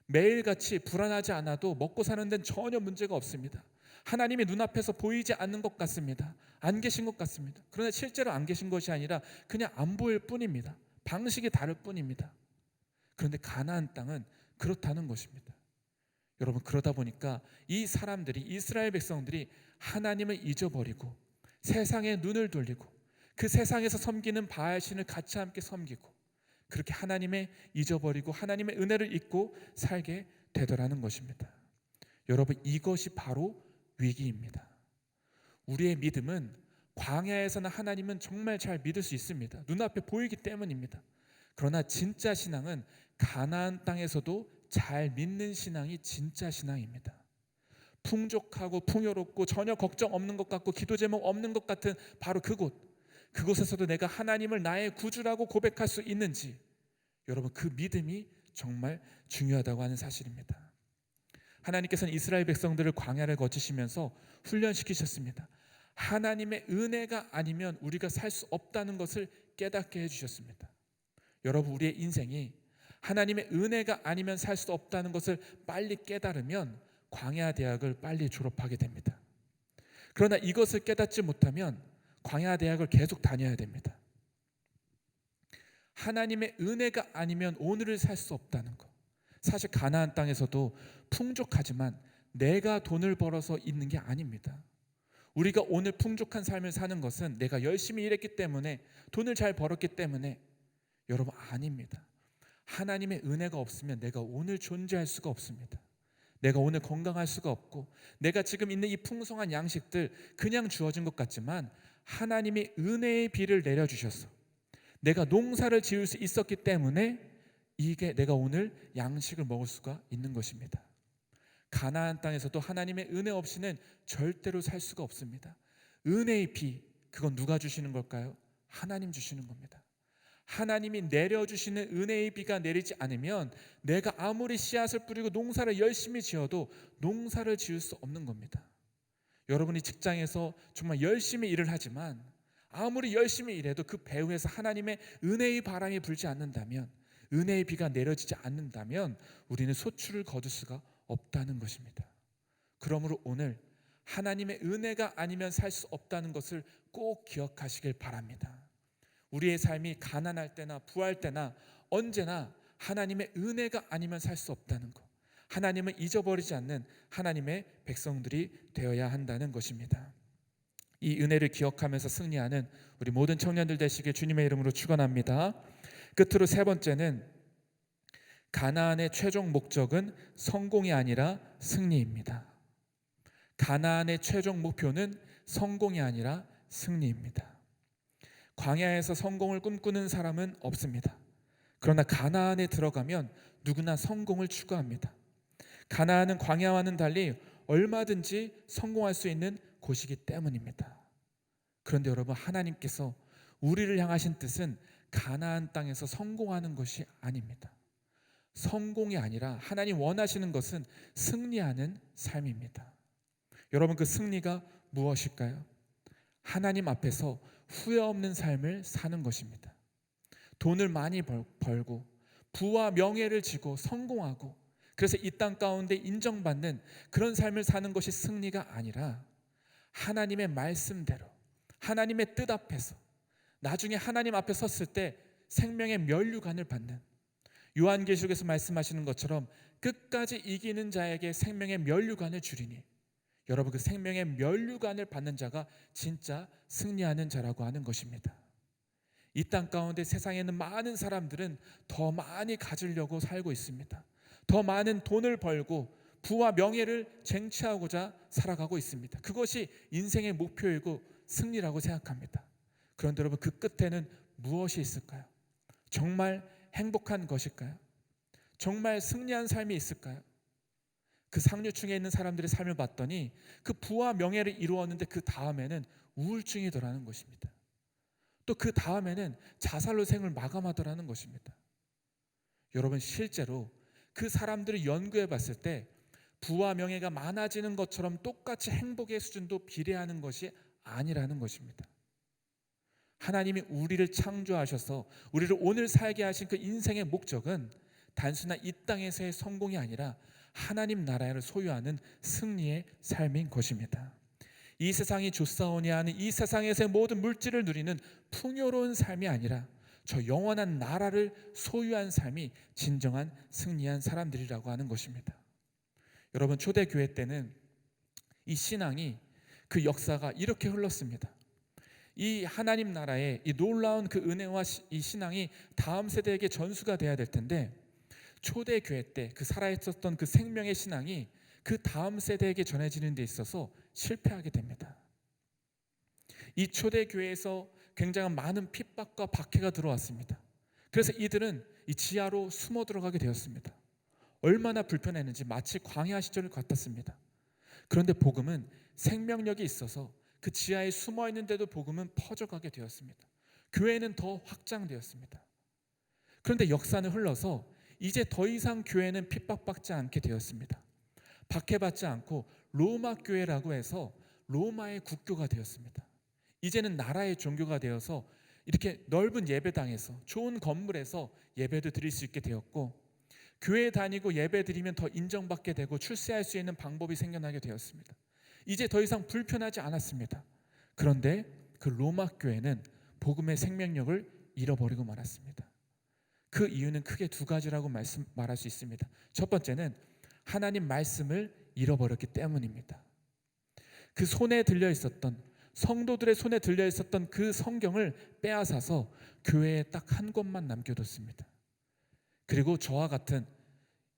매일같이 불안하지 않아도 먹고 사는 데는 전혀 문제가 없습니다. 하나님이 눈앞에서 보이지 않는 것 같습니다. 안 계신 것 같습니다. 그러나 실제로 안 계신 것이 아니라 그냥 안 보일 뿐입니다. 방식이 다를 뿐입니다. 그런데 가나안 땅은 그렇다는 것입니다. 여러분, 그러다 보니까 이 사람들이, 이스라엘 백성들이 하나님을 잊어버리고 세상에 눈을 돌리고 그 세상에서 섬기는 바알신을 같이 함께 섬기고 그렇게 하나님을 잊어버리고 하나님의 은혜를 잊고 살게 되더라는 것입니다. 여러분, 이것이 바로 위기입니다. 우리의 믿음은 광야에서는 하나님은 정말 잘 믿을 수 있습니다. 눈앞에 보이기 때문입니다. 그러나 진짜 신앙은 가나안 땅에서도 잘 믿는 신앙이 진짜 신앙입니다. 풍족하고 풍요롭고 전혀 걱정 없는 것 같고 기도 제목 없는 것 같은 바로 그곳에서도 내가 하나님을 나의 구주라고 고백할 수 있는지, 여러분, 그 믿음이 정말 중요하다고 하는 사실입니다. 하나님께서는 이스라엘 백성들을 광야를 거치시면서 훈련시키셨습니다. 하나님의 은혜가 아니면 우리가 살 수 없다는 것을 깨닫게 해주셨습니다. 여러분, 우리의 인생이 하나님의 은혜가 아니면 살 수 없다는 것을 빨리 깨달으면 광야 대학을 빨리 졸업하게 됩니다. 그러나 이것을 깨닫지 못하면 광야 대학을 계속 다녀야 됩니다. 하나님의 은혜가 아니면 오늘을 살 수 없다는 것. 사실 가나안 땅에서도 풍족하지만 내가 돈을 벌어서 있는 게 아닙니다. 우리가 오늘 풍족한 삶을 사는 것은 내가 열심히 일했기 때문에, 돈을 잘 벌었기 때문에, 여러분, 아닙니다. 하나님의 은혜가 없으면 내가 오늘 존재할 수가 없습니다. 내가 오늘 건강할 수가 없고, 내가 지금 있는 이 풍성한 양식들 그냥 주어진 것 같지만 하나님이 은혜의 비를 내려주셔서 내가 농사를 지을 수 있었기 때문에 이게 내가 오늘 양식을 먹을 수가 있는 것입니다. 가나안 땅에서도 하나님의 은혜 없이는 절대로 살 수가 없습니다. 은혜의 비, 그건 누가 주시는 걸까요? 하나님 주시는 겁니다. 하나님이 내려주시는 은혜의 비가 내리지 않으면 내가 아무리 씨앗을 뿌리고 농사를 열심히 지어도 농사를 지을 수 없는 겁니다. 여러분이 직장에서 정말 열심히 일을 하지만 아무리 열심히 일해도 그 배후에서 하나님의 은혜의 바람이 불지 않는다면, 은혜의 비가 내려지지 않는다면 우리는 소출을 거둘 수가 없다는 것입니다. 그러므로 오늘 하나님의 은혜가 아니면 살 수 없다는 것을 꼭 기억하시길 바랍니다. 우리의 삶이 가난할 때나 부할 때나 언제나 하나님의 은혜가 아니면 살 수 없다는 것, 하나님을 잊어버리지 않는 하나님의 백성들이 되어야 한다는 것입니다. 이 은혜를 기억하면서 승리하는 우리 모든 청년들 되시길 주님의 이름으로 축원합니다. 끝으로 세 번째는 가나안의 최종 목적은 성공이 아니라 승리입니다. 가나안의 최종 목표는 성공이 아니라 승리입니다. 광야에서 성공을 꿈꾸는 사람은 없습니다. 그러나 가나안에 들어가면 누구나 성공을 추구합니다. 가나안은 광야와는 달리 얼마든지 성공할 수 있는 곳이기 때문입니다. 그런데 여러분, 하나님께서 우리를 향하신 뜻은 가나안 땅에서 성공하는 것이 아닙니다. 성공이 아니라 하나님 원하시는 것은 승리하는 삶입니다. 여러분, 그 승리가 무엇일까요? 하나님 앞에서 후회 없는 삶을 사는 것입니다. 돈을 많이 벌고 부와 명예를 지고 성공하고, 그래서 이 땅 가운데 인정받는 그런 삶을 사는 것이 승리가 아니라 하나님의 말씀대로 하나님의 뜻 앞에서 나중에 하나님 앞에 섰을 때 생명의 면류관을 받는, 요한계시록에서 말씀하시는 것처럼 끝까지 이기는 자에게 생명의 면류관을 주리니, 여러분, 그 생명의 면류관을 받는 자가 진짜 승리하는 자라고 하는 것입니다. 이 땅 가운데 세상에는 많은 사람들은 더 많이 가지려고 살고 있습니다. 더 많은 돈을 벌고 부와 명예를 쟁취하고자 살아가고 있습니다. 그것이 인생의 목표이고 승리라고 생각합니다. 그런데 여러분, 그 끝에는 무엇이 있을까요? 정말 행복한 것일까요? 정말 승리한 삶이 있을까요? 그 상류층에 있는 사람들의 삶을 봤더니 그 부와 명예를 이루었는데 그 다음에는 우울증이더라는 것입니다. 또 그 다음에는 자살로 생을 마감하더라는 것입니다. 여러분, 실제로 그 사람들을 연구해 봤을 때 부와 명예가 많아지는 것처럼 똑같이 행복의 수준도 비례하는 것이 아니라는 것입니다. 하나님이 우리를 창조하셔서 우리를 오늘 살게 하신 그 인생의 목적은 단순한 이 땅에서의 성공이 아니라 하나님 나라를 소유하는 승리의 삶인 것입니다. 이 세상이 좋사오니 하는 이 세상에서의 모든 물질을 누리는 풍요로운 삶이 아니라 저 영원한 나라를 소유한 삶이 진정한 승리한 사람들이라고 하는 것입니다. 여러분, 초대교회 때는 이 신앙이, 그 역사가 이렇게 흘렀습니다. 이 하나님 나라의 이 놀라운 그 은혜와 이 신앙이 다음 세대에게 전수가 돼야 될 텐데, 초대교회 때 그 살아있었던 그 생명의 신앙이 그 다음 세대에게 전해지는 데 있어서 실패하게 됩니다. 이 초대교회에서 굉장한 많은 핍박과 박해가 들어왔습니다. 그래서 이들은 이 지하로 숨어 들어가게 되었습니다. 얼마나 불편했는지 마치 광야 시절 같았습니다. 그런데 복음은 생명력이 있어서 그 지하에 숨어 있는데도 복음은 퍼져가게 되었습니다. 교회는 더 확장되었습니다. 그런데 역사는 흘러서 이제 더 이상 교회는 핍박받지 않게 되었습니다. 박해받지 않고 로마 교회라고 해서 로마의 국교가 되었습니다. 이제는 나라의 종교가 되어서 이렇게 넓은 예배당에서 좋은 건물에서 예배도 드릴 수 있게 되었고, 교회 다니고 예배 드리면 더 인정받게 되고 출세할 수 있는 방법이 생겨나게 되었습니다. 이제 더 이상 불편하지 않았습니다. 그런데 그 로마 교회는 복음의 생명력을 잃어버리고 말았습니다. 그 이유는 크게 두 가지라고 말할 수 있습니다. 첫 번째는 하나님 말씀을 잃어버렸기 때문입니다. 그 손에 들려 있었던, 성도들의 손에 들려 있었던 그 성경을 빼앗아서 교회에 딱 한 권만 남겨뒀습니다. 그리고 저와 같은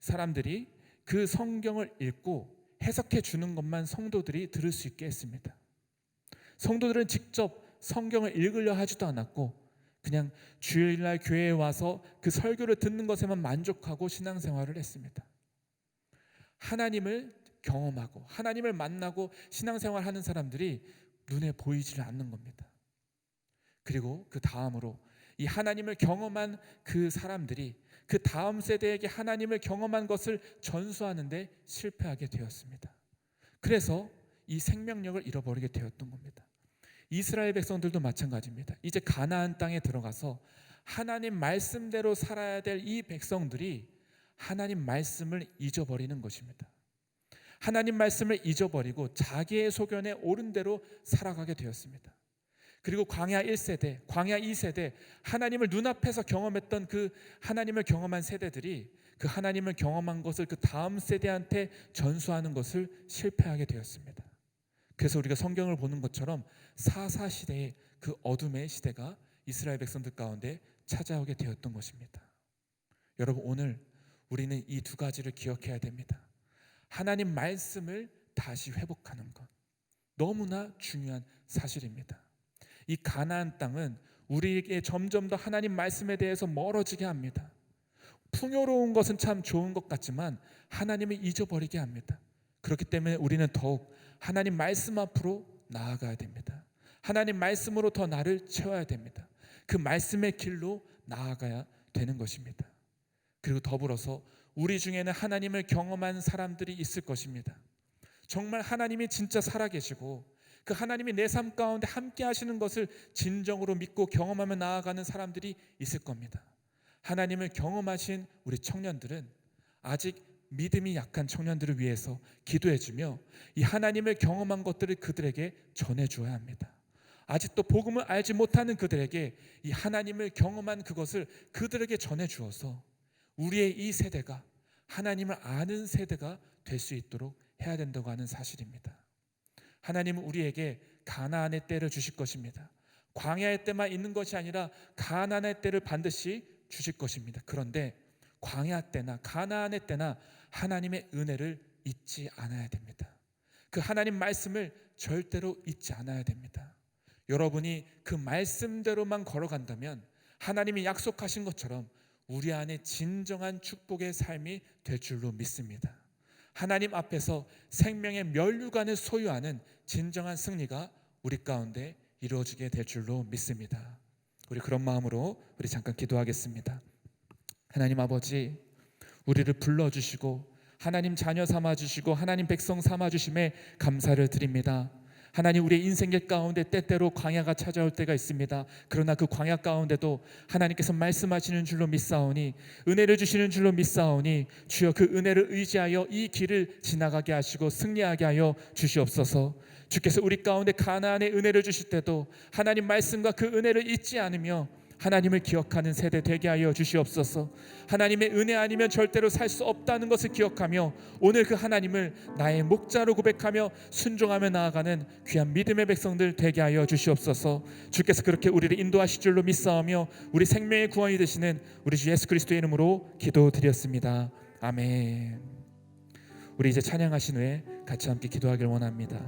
사람들이 그 성경을 읽고 해석해 주는 것만 성도들이 들을 수 있게 했습니다. 성도들은 직접 성경을 읽으려 하지도 않았고 그냥 주일날 교회에 와서 그 설교를 듣는 것에만 만족하고 신앙생활을 했습니다. 하나님을 경험하고 하나님을 만나고 신앙생활하는 사람들이 눈에 보이질 않는 겁니다. 그리고 그 다음으로 이 하나님을 경험한 그 사람들이 그 다음 세대에게 하나님을 경험한 것을 전수하는데 실패하게 되었습니다. 그래서 이 생명력을 잃어버리게 되었던 겁니다. 이스라엘 백성들도 마찬가지입니다. 이제 가나안 땅에 들어가서 하나님 말씀대로 살아야 될 이 백성들이 하나님 말씀을 잊어버리는 것입니다. 하나님 말씀을 잊어버리고 자기의 소견에 옳은 대로 살아가게 되었습니다. 그리고 광야 1세대, 광야 2세대, 하나님을 눈앞에서 경험했던 그 하나님을 경험한 세대들이 그 하나님을 경험한 것을 그 다음 세대한테 전수하는 것을 실패하게 되었습니다. 그래서 우리가 성경을 보는 것처럼 사사 시대의 그 어둠의 시대가 이스라엘 백성들 가운데 찾아오게 되었던 것입니다. 여러분, 오늘 우리는 이 두 가지를 기억해야 됩니다. 하나님 말씀을 다시 회복하는 것, 너무나 중요한 사실입니다. 이 가나안 땅은 우리에게 점점 더 하나님 말씀에 대해서 멀어지게 합니다. 풍요로운 것은 참 좋은 것 같지만 하나님을 잊어버리게 합니다. 그렇기 때문에 우리는 더욱 하나님 말씀 앞으로 나아가야 됩니다. 하나님 말씀으로 더 나를 채워야 됩니다. 그 말씀의 길로 나아가야 되는 것입니다. 그리고 더불어서 우리 중에는 하나님을 경험한 사람들이 있을 것입니다. 정말 하나님이 진짜 살아계시고 그 하나님이 내 삶 가운데 함께 하시는 것을 진정으로 믿고 경험하며 나아가는 사람들이 있을 겁니다. 하나님을 경험하신 우리 청년들은 아직 믿음이 약한 청년들을 위해서 기도해주며 이 하나님을 경험한 것들을 그들에게 전해줘야 합니다. 아직도 복음을 알지 못하는 그들에게 이 하나님을 경험한 그것을 그들에게 전해주어서 우리의 이 세대가 하나님을 아는 세대가 될 수 있도록 해야 된다고 하는 사실입니다. 하나님은 우리에게 가나안의 때를 주실 것입니다. 광야의 때만 있는 것이 아니라 가나안의 때를 반드시 주실 것입니다. 그런데 광야 때나 가나안의 때나 하나님의 은혜를 잊지 않아야 됩니다. 그 하나님 말씀을 절대로 잊지 않아야 됩니다. 여러분이 그 말씀대로만 걸어간다면 하나님이 약속하신 것처럼 우리 안에 진정한 축복의 삶이 될 줄로 믿습니다. 하나님 앞에서 생명의 면류관을 소유하는 진정한 승리가 우리 가운데 이루어지게 될 줄로 믿습니다. 우리 그런 마음으로 우리 잠깐 기도하겠습니다. 하나님 아버지, 우리를 불러주시고 하나님 자녀 삼아주시고 하나님 백성 삼아주심에 감사를 드립니다. 하나님, 우리의 인생길 가운데 때때로 광야가 찾아올 때가 있습니다. 그러나 그 광야 가운데도 하나님께서 말씀하시는 줄로 믿사오니, 은혜를 주시는 줄로 믿사오니, 주여 그 은혜를 의지하여 이 길을 지나가게 하시고 승리하게 하여 주시옵소서. 주께서 우리 가운데 가나안의 은혜를 주실 때도 하나님 말씀과 그 은혜를 잊지 않으며 하나님을 기억하는 세대 되게 하여 주시옵소서. 하나님의 은혜 아니면 절대로 살 수 없다는 것을 기억하며 오늘 그 하나님을 나의 목자로 고백하며 순종하며 나아가는 귀한 믿음의 백성들 되게 하여 주시옵소서. 주께서 그렇게 우리를 인도하실 줄로 믿사오며 우리 생명의 구원이 되시는 우리 주 예수 그리스도의 이름으로 기도드렸습니다. 아멘. 우리 이제 찬양하신 후에 같이 함께 기도하길 원합니다.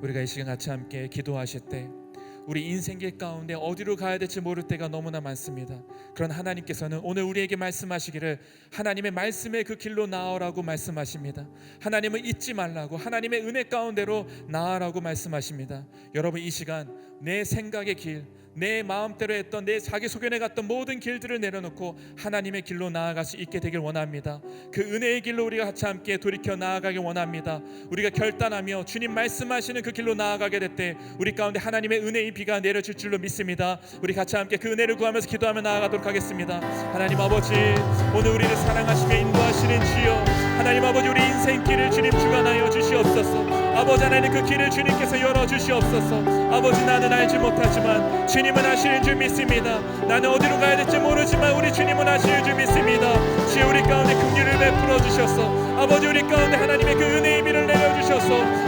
우리가 이 시간 같이 함께 기도하실 때 우리 인생길 가운데 어디로 가야 될지 모를 때가 너무나 많습니다. 그런 하나님께서는 오늘 우리에게 말씀하시기를 하나님의 말씀의 그 길로 나아라고 말씀하십니다. 하나님을 잊지 말라고, 하나님의 은혜 가운데로 나아라고 말씀하십니다. 여러분, 이 시간 내 생각의 길, 내 마음대로 했던, 내 자기 소견에 갔던 모든 길들을 내려놓고 하나님의 길로 나아갈 수 있게 되길 원합니다. 그 은혜의 길로 우리가 같이 함께 돌이켜 나아가길 원합니다. 우리가 결단하며 주님 말씀하시는 그 길로 나아가게 될 때 우리 가운데 하나님의 은혜의 비가 내려질 줄로 믿습니다. 우리 같이 함께 그 은혜를 구하면서 기도하며 나아가도록 하겠습니다. 하나님 아버지, 오늘 우리를 사랑하시며 인도하시는 주여, 하나님 아버지, 우리 인생길을 주님 주관하여 주시옵소서. 아버지 하나님, 그 길을 주님께서 열어주시옵소서. 아버지, 나는 알지 못하지만 주님은 아시는 줄 믿습니다. 나는 어디로 가야 될지 모르지만 우리 주님은 아시는 줄 믿습니다. 주여, 우리 가운데 긍휼을 베풀어 주셔서 아버지, 우리 가운데 하나님의 그 은혜의 비를 내려주셔서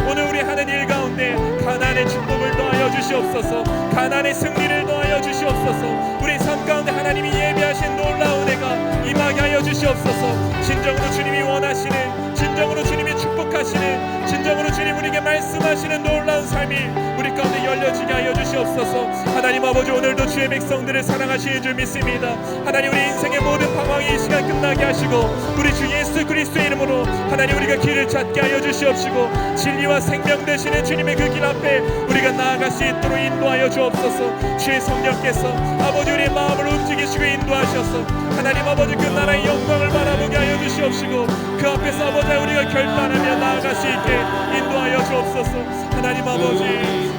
오늘 우리 하는 일 가운데 가나안의 축복을 더하여 주시옵소서. 가나안의 승리를 더하여 주시옵소서. 우리 삶 가운데 하나님이 예비하신 놀라운 은혜가 임하게 하여 주시옵소서. 진정으로 주님이 원하시는, 진정으로 주님이 축복하시는, 진정으로 주님 우리에게 말씀하시는 놀라운 삶이 우리 가운데 열려지게 하여 주시옵소서. 하나님 아버지, 오늘도 주의 백성들을 사랑하시는 줄 믿습니다. 하나님, 우리 인생의 모든 방황이 이 시간 끝나게 하시고 우리 주 예수 그리스도의 이름으로 하나님 우리가 길을 찾게 하여 주시옵시고 진리와 생명 되시는 주님의 그 길 앞에 우리가 나아갈 수 있도록 인도하여 주옵소서. 주의 성령께서 아버지 우리의 마음을 움직이시고 인도하셔서 하나님 아버지 그 나라의 영광을 바라보게 하여 주시옵시고 그 앞에서 아버지 우리가 결단하며 나아갈 수 있게 인도하여 주옵소서. 하나님 아버지,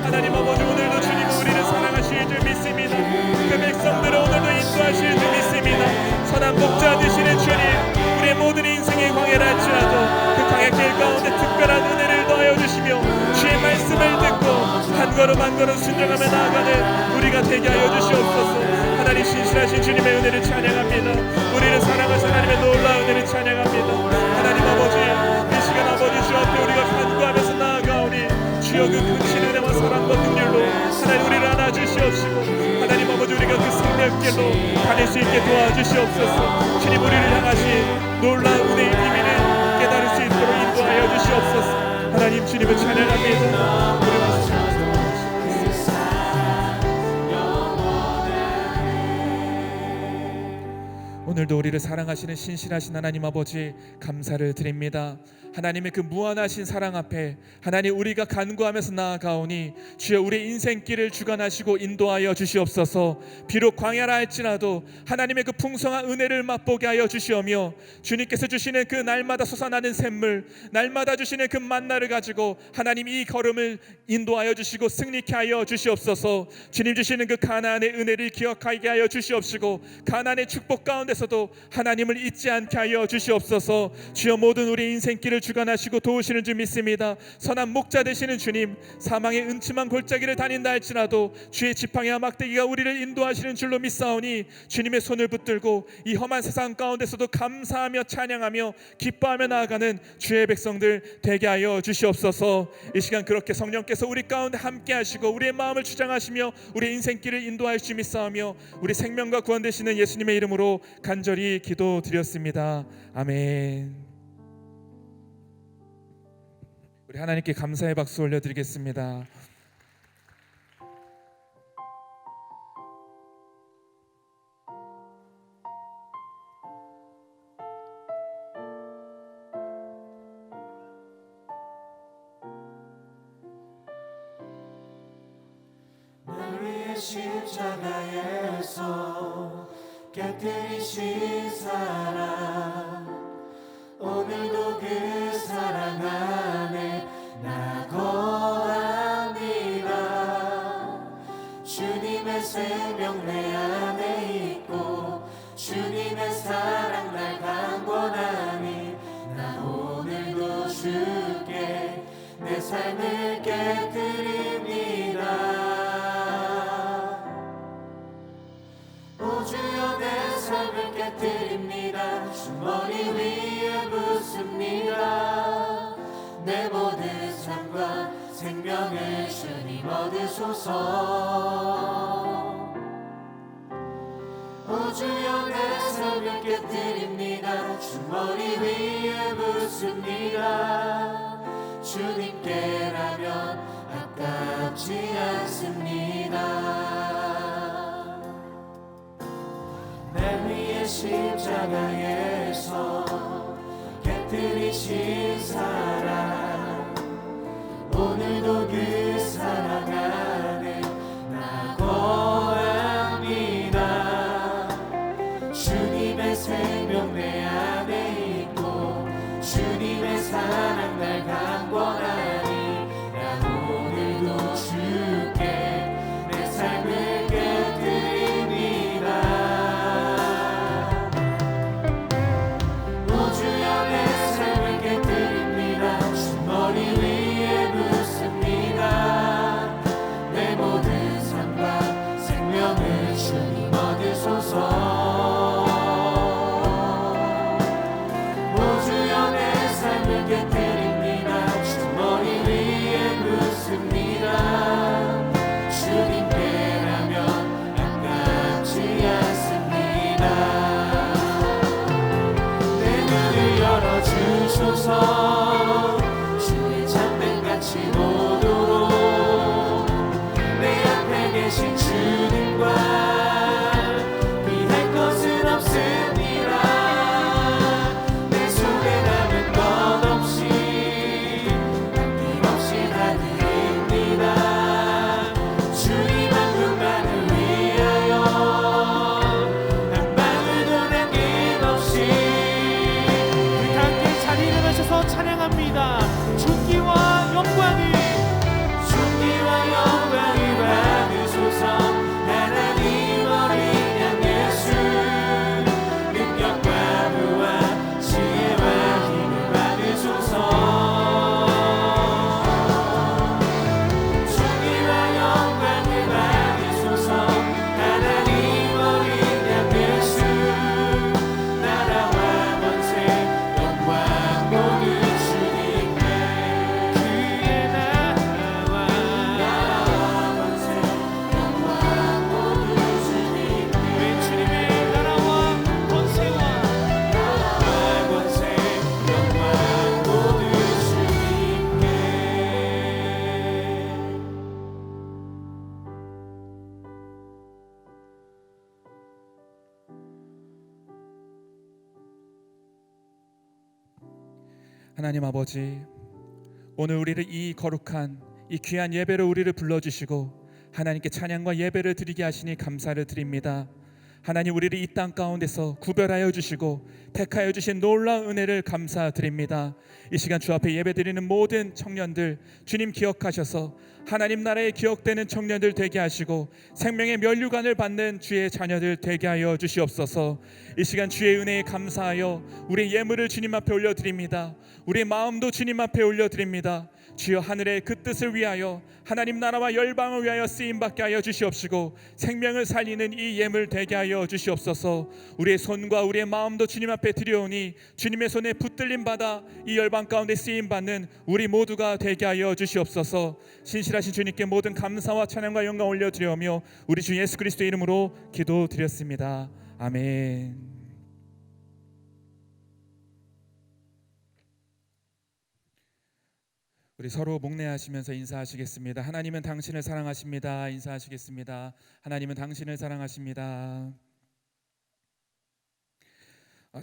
하나님 아버지, 오늘도 주님은 우리를 사랑하시는 줄 믿습니다. 그 백성들을 오늘도 인도하시는 줄 믿습니다. 선한 목자 되시는 주님, 우리의 모든 인생의 광야를 할지라도 그 광야 길 가운데 특별한 은혜를 더하여 주시며 주의 말씀을 듣고 한 걸음 한 걸음 순종하며 나아가는 우리가 되게 하여 주시옵소서. 하나님, 신실하신 주님의 은혜를 찬양합니다. 우리를 사랑하신 하나님의 놀라운 은혜를 찬양합니다. 하나님 아버지, 이 시간 아버지 주 앞에 우리가 간구하면서 나아가오니 주여, 그 크신 은혜와 사랑과 긍휼로 하나님 우리를 안아주시옵시고 하나님 아버지, 우리가 그 생명길로 다닐 수 있게 도와주시옵소서. 주님, 우리를 향하신 놀라운 은혜의 비밀을 깨달을 수 있도록 인도하여 주시옵소서. 하나님, 주님을 찬양합니다. 우리 오늘도 우리를 사랑하시는 신실하신 하나님 아버지, 감사를 드립니다. 하나님의 그 무한하신 사랑 앞에 하나님 우리가 간구하면서 나아가오니 주여, 우리 인생길을 주관하시고 인도하여 주시옵소서. 비록 광야라 할지라도 하나님의 그 풍성한 은혜를 맛보게 하여 주시오며 주님께서 주시는 그 날마다 솟아나는 샘물, 날마다 주시는 그 만나를 가지고 하나님 이 걸음을 인도하여 주시고 승리케 하여 주시옵소서. 주님 주시는 그 가나안의 은혜를 기억하게 하여 주시옵시고 가나안의 축복 가운데서도 하나님을 잊지 않게 하여 주시옵소서. 주여, 모든 우리 인생길을 주관하시고 도우시는 줄 믿습니다. 선한 목자 되시는 주님, 사망의 음침한 골짜기를 다닌다 할지라도 주의 지팡이와 막대기가 우리를 인도하시는 줄로 믿사오니 주님의 손을 붙들고 이 험한 세상 가운데서도 감사하며 찬양하며 기뻐하며 나아가는 주의 백성들 되게 하여 주시옵소서. 이 시간 그렇게 성령께서 우리 가운데 함께 하시고 우리의 마음을 주장하시며 우리 인생길을 인도하실 줄 믿사오며 우리 생명과 구원 되시는 예수님의 이름으로 간절히 기도드렸습니다. 아멘. 우리 하나님께 감사의 박수 올려드리겠습니다. 날 위해 십자가에서 깨뜨리신 사랑, 오늘도 그 사랑 안에 나 거합니다. 주님의 생명 내 안에 있고 주님의 사랑 날 강권하니 나 오늘도 주께 내 삶을 깨뜨립니다. 오 주여, 내 삶을 깨뜨립니다. 주 머리 위에 붓습니다. 내 모든 삶과 생명을 주님 얻으소서. 오 주여, 내 삶을 깨뜨립니다. 주 머리 위에 붓습니다. 주님께라면 아깝지 않습니다. 날 위해 십자가에서 곁들이신 사랑, 오늘도 그 사랑 안에 나 거합니다. 주님의 생명 내 안에 있고 주님의 사랑 날 강권하니 나 오늘도 주께 내 삶을 곁드립니다. 우주여 내 삶을 곁드립니다. 주 머리 위에 묻습니다. 내 모든 삶과 생명을 주님 얻으소서. 우주여 내 삶을 곁드립니다. 주 머리 위에 묻습니다. 주님께라면 아깝지 않습니다. 내 눈을 열어주소서. 주의 참된같이 보도록 내 앞에 계신 주님과 비할 것은 없습니다. 내 손에 남은 것 없이 남김없이 다 드립니다. 주님만큼만을 위하여 한 방울도 남김없이. 우리 다 함께 자리 일어나셔서 찬양합니다. 존귀와 영광이 존귀와 영광을 받으소서. 하나님 어린 양 예수, 능력과 부와 지혜와 힘을 받으소서. 존귀와 영광을 받으소서. 하나님 어린 양 예수, 나라와 권세 영광 모두 주님께. 그의 나라와 권세 영광 모두 주님께. 왜 주님의 나라와 권세와 권세 영광 모두 주님께. 하나님 아버지, 오늘 우리를 이 거룩한 이 귀한 예배로 우리를 불러주시고 하나님께 찬양과 예배를 드리게 하시니 감사를 드립니다. 하나님, 우리를 이 땅 가운데서 구별하여 주시고 택하여 주신 놀라운 은혜를 감사드립니다. 이 시간 주 앞에 예배드리는 모든 청년들 주님 기억하셔서 하나님 나라에 기억되는 청년들 되게 하시고 생명의 면류관을 받는 주의 자녀들 되게 하여 주시옵소서. 이 시간 주의 은혜에 감사하여 우리의 예물을 주님 앞에 올려드립니다. 우리의 마음도 주님 앞에 올려드립니다. 주여, 하늘의 그 뜻을 위하여 하나님 나라와 열방을 위하여 쓰임받게 하여 주시옵시고 생명을 살리는 이 예물 되게 하여 주시옵소서. 우리의 손과 우리의 마음도 주님 앞에 드려오니 주님의 손에 붙들림 받아 이 열방 가운데 쓰임받는 우리 모두가 되게 하여 주시옵소서. 신실하신 주님께 모든 감사와 찬양과 영광 올려드리오며 우리 주 예수 그리스도의 이름으로 기도드렸습니다. 아멘. 우리 서로 목례하시면서 인사하시겠습니다. 하나님은 당신을 사랑하십니다. 인사하시겠습니다. 하나님은 당신을 사랑하십니다.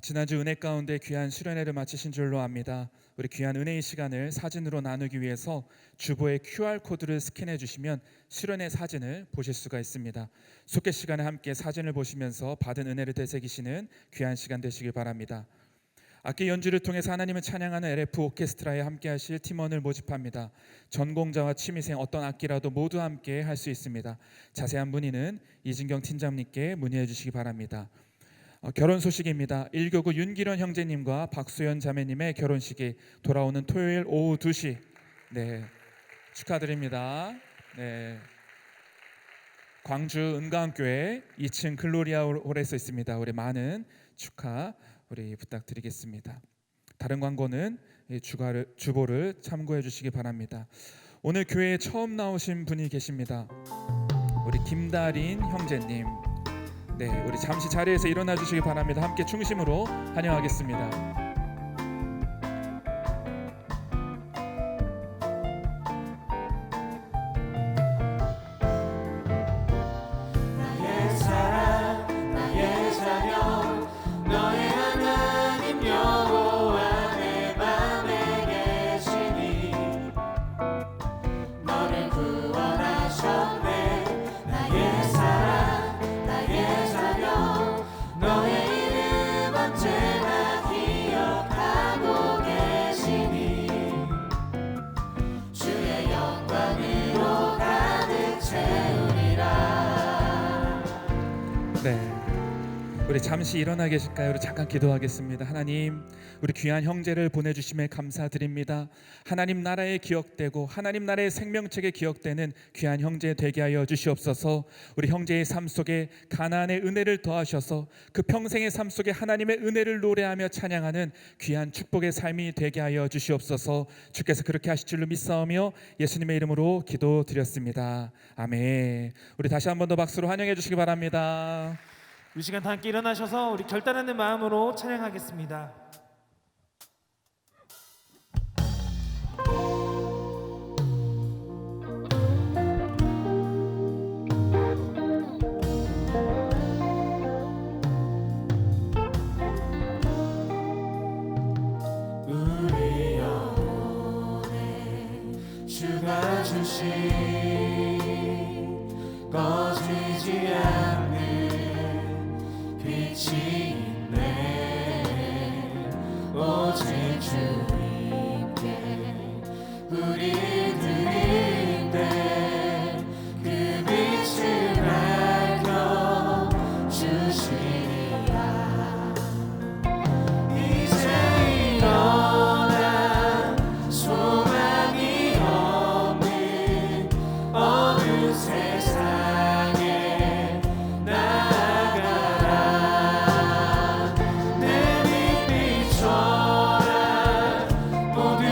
지난주 은혜 가운데 귀한 수련회를 마치신 줄로 압니다. 우리 귀한 은혜의 시간을 사진으로 나누기 위해서 주보의 QR코드를 스캔해 주시면 수련회 사진을 보실 수가 있습니다. 속죄 시간에 함께 사진을 보시면서 받은 은혜를 되새기시는 귀한 시간 되시길 바랍니다. 악기 연주를 통해서 하나님을 찬양하는 LF 오케스트라에 함께 하실 팀원을 모집합니다. 전공자와 취미생 어떤 악기라도 모두 함께 할 수 있습니다. 자세한 문의는 이진경 팀장님께 문의해 주시기 바랍니다. 결혼 소식입니다. 1교구 윤기련 형제님과 박수연 자매님의 결혼식이 돌아오는 토요일 오후 2시 축하드립니다. 광주 은가교회 2층 글로리아 홀에서 있습니다. 우리 많은 축하 우리 부탁드리겠습니다. 다른 광고는 주보를 참고해 주시기 바랍니다. 오늘 교회에 처음 나오신 분이 계십니다. 우리 김다린 형제님. 우리 잠시 자리에서 일어나 주시기 바랍니다. 함께 중심으로 환영하겠습니다. 네. 우리 잠시 일어나 계실까요? 우리 잠깐 기도하겠습니다. 하나님, 우리 귀한 형제를 보내주심에 감사드립니다. 하나님 나라에 기억되고 하나님 나라의 생명책에 기억되는 귀한 형제 되게 하여 주시옵소서. 우리 형제의 삶 속에 가나안의 은혜를 더하셔서 그 평생의 삶 속에 하나님의 은혜를 노래하며 찬양하는 귀한 축복의 삶이 되게 하여 주시옵소서. 주께서 그렇게 하실 줄로 믿사오며 예수님의 이름으로 기도드렸습니다. 아멘. 우리 다시 한 번 더 박수로 환영해 주시기 바랍니다. 이 시간 다 함께 일어나셔서 우리 결단하는 마음으로 찬양하겠습니다. 우리 영혼에 주가 주신 꺼지지 않는 빛이 있네. 오직 주님께 우리 드린대. 그 빛을 밝혀 주시리라. 이제 일어나 소망이 없는 어느 세상에 나아가라. 내 빛 비춰라. 모두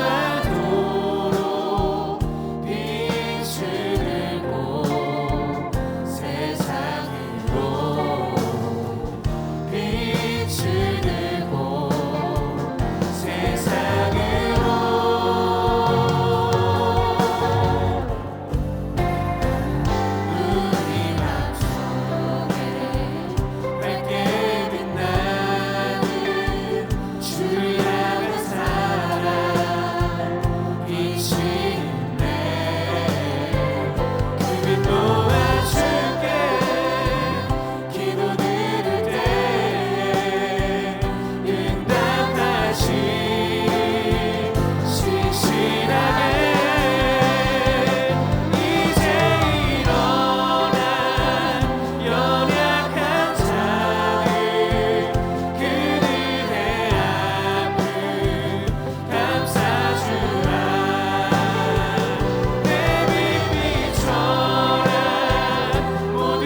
알도록 빛을 들고 세상으로 빛을 들고 세상으로 우리 맘속에 밝게 빛나는 주를 향한 사랑 빛이 있네. 그 빛 놓아줄게. 기도 들을 때에 응답하시 신실하게. 이제 일어나 연약한 자들 그들의 아픔 감싸주라. 내 빛 비춰라. 모두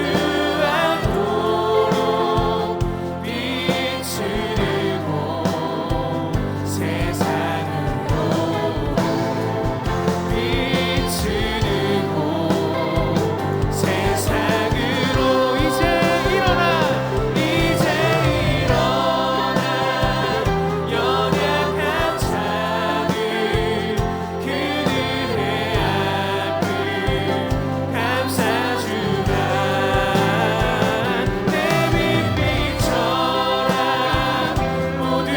알도록 빛을 들고 세상으로 빛을 들고 세상으로. 이제 일어나 연약한 자들 그들의 아픔 감싸주라. 내 빛 비춰라. 모두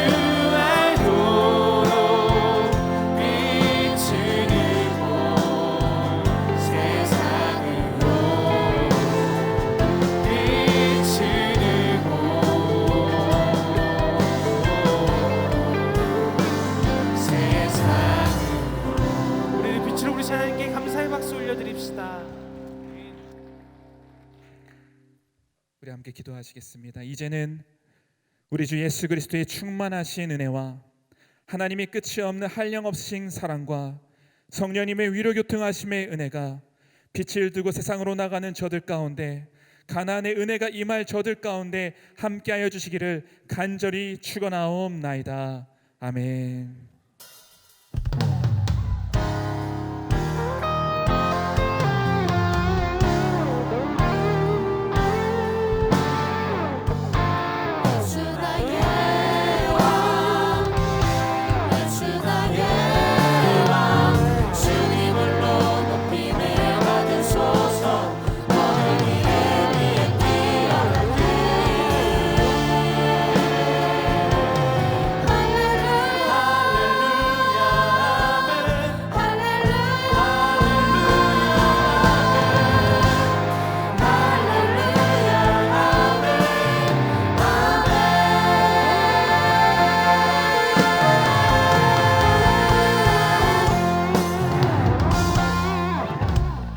알도록 빛을 들고 세상으로 빛을 들고 세상으로. 우리를 빛으로 우리 하나님께 감사의 박수 올려드립시다. 우리 함께 기도하시겠습니다. 이제는 우리 주 예수 그리스도의 충만하신 은혜와 하나님의 끝이 없는 한량없으신 사랑과 성령님의 위로교통하심의 은혜가 빛을 두고 세상으로 나가는 저들 가운데, 가나안의 은혜가 임할 저들 가운데 함께하여 주시기를 간절히 축원하옵나이다. 아멘.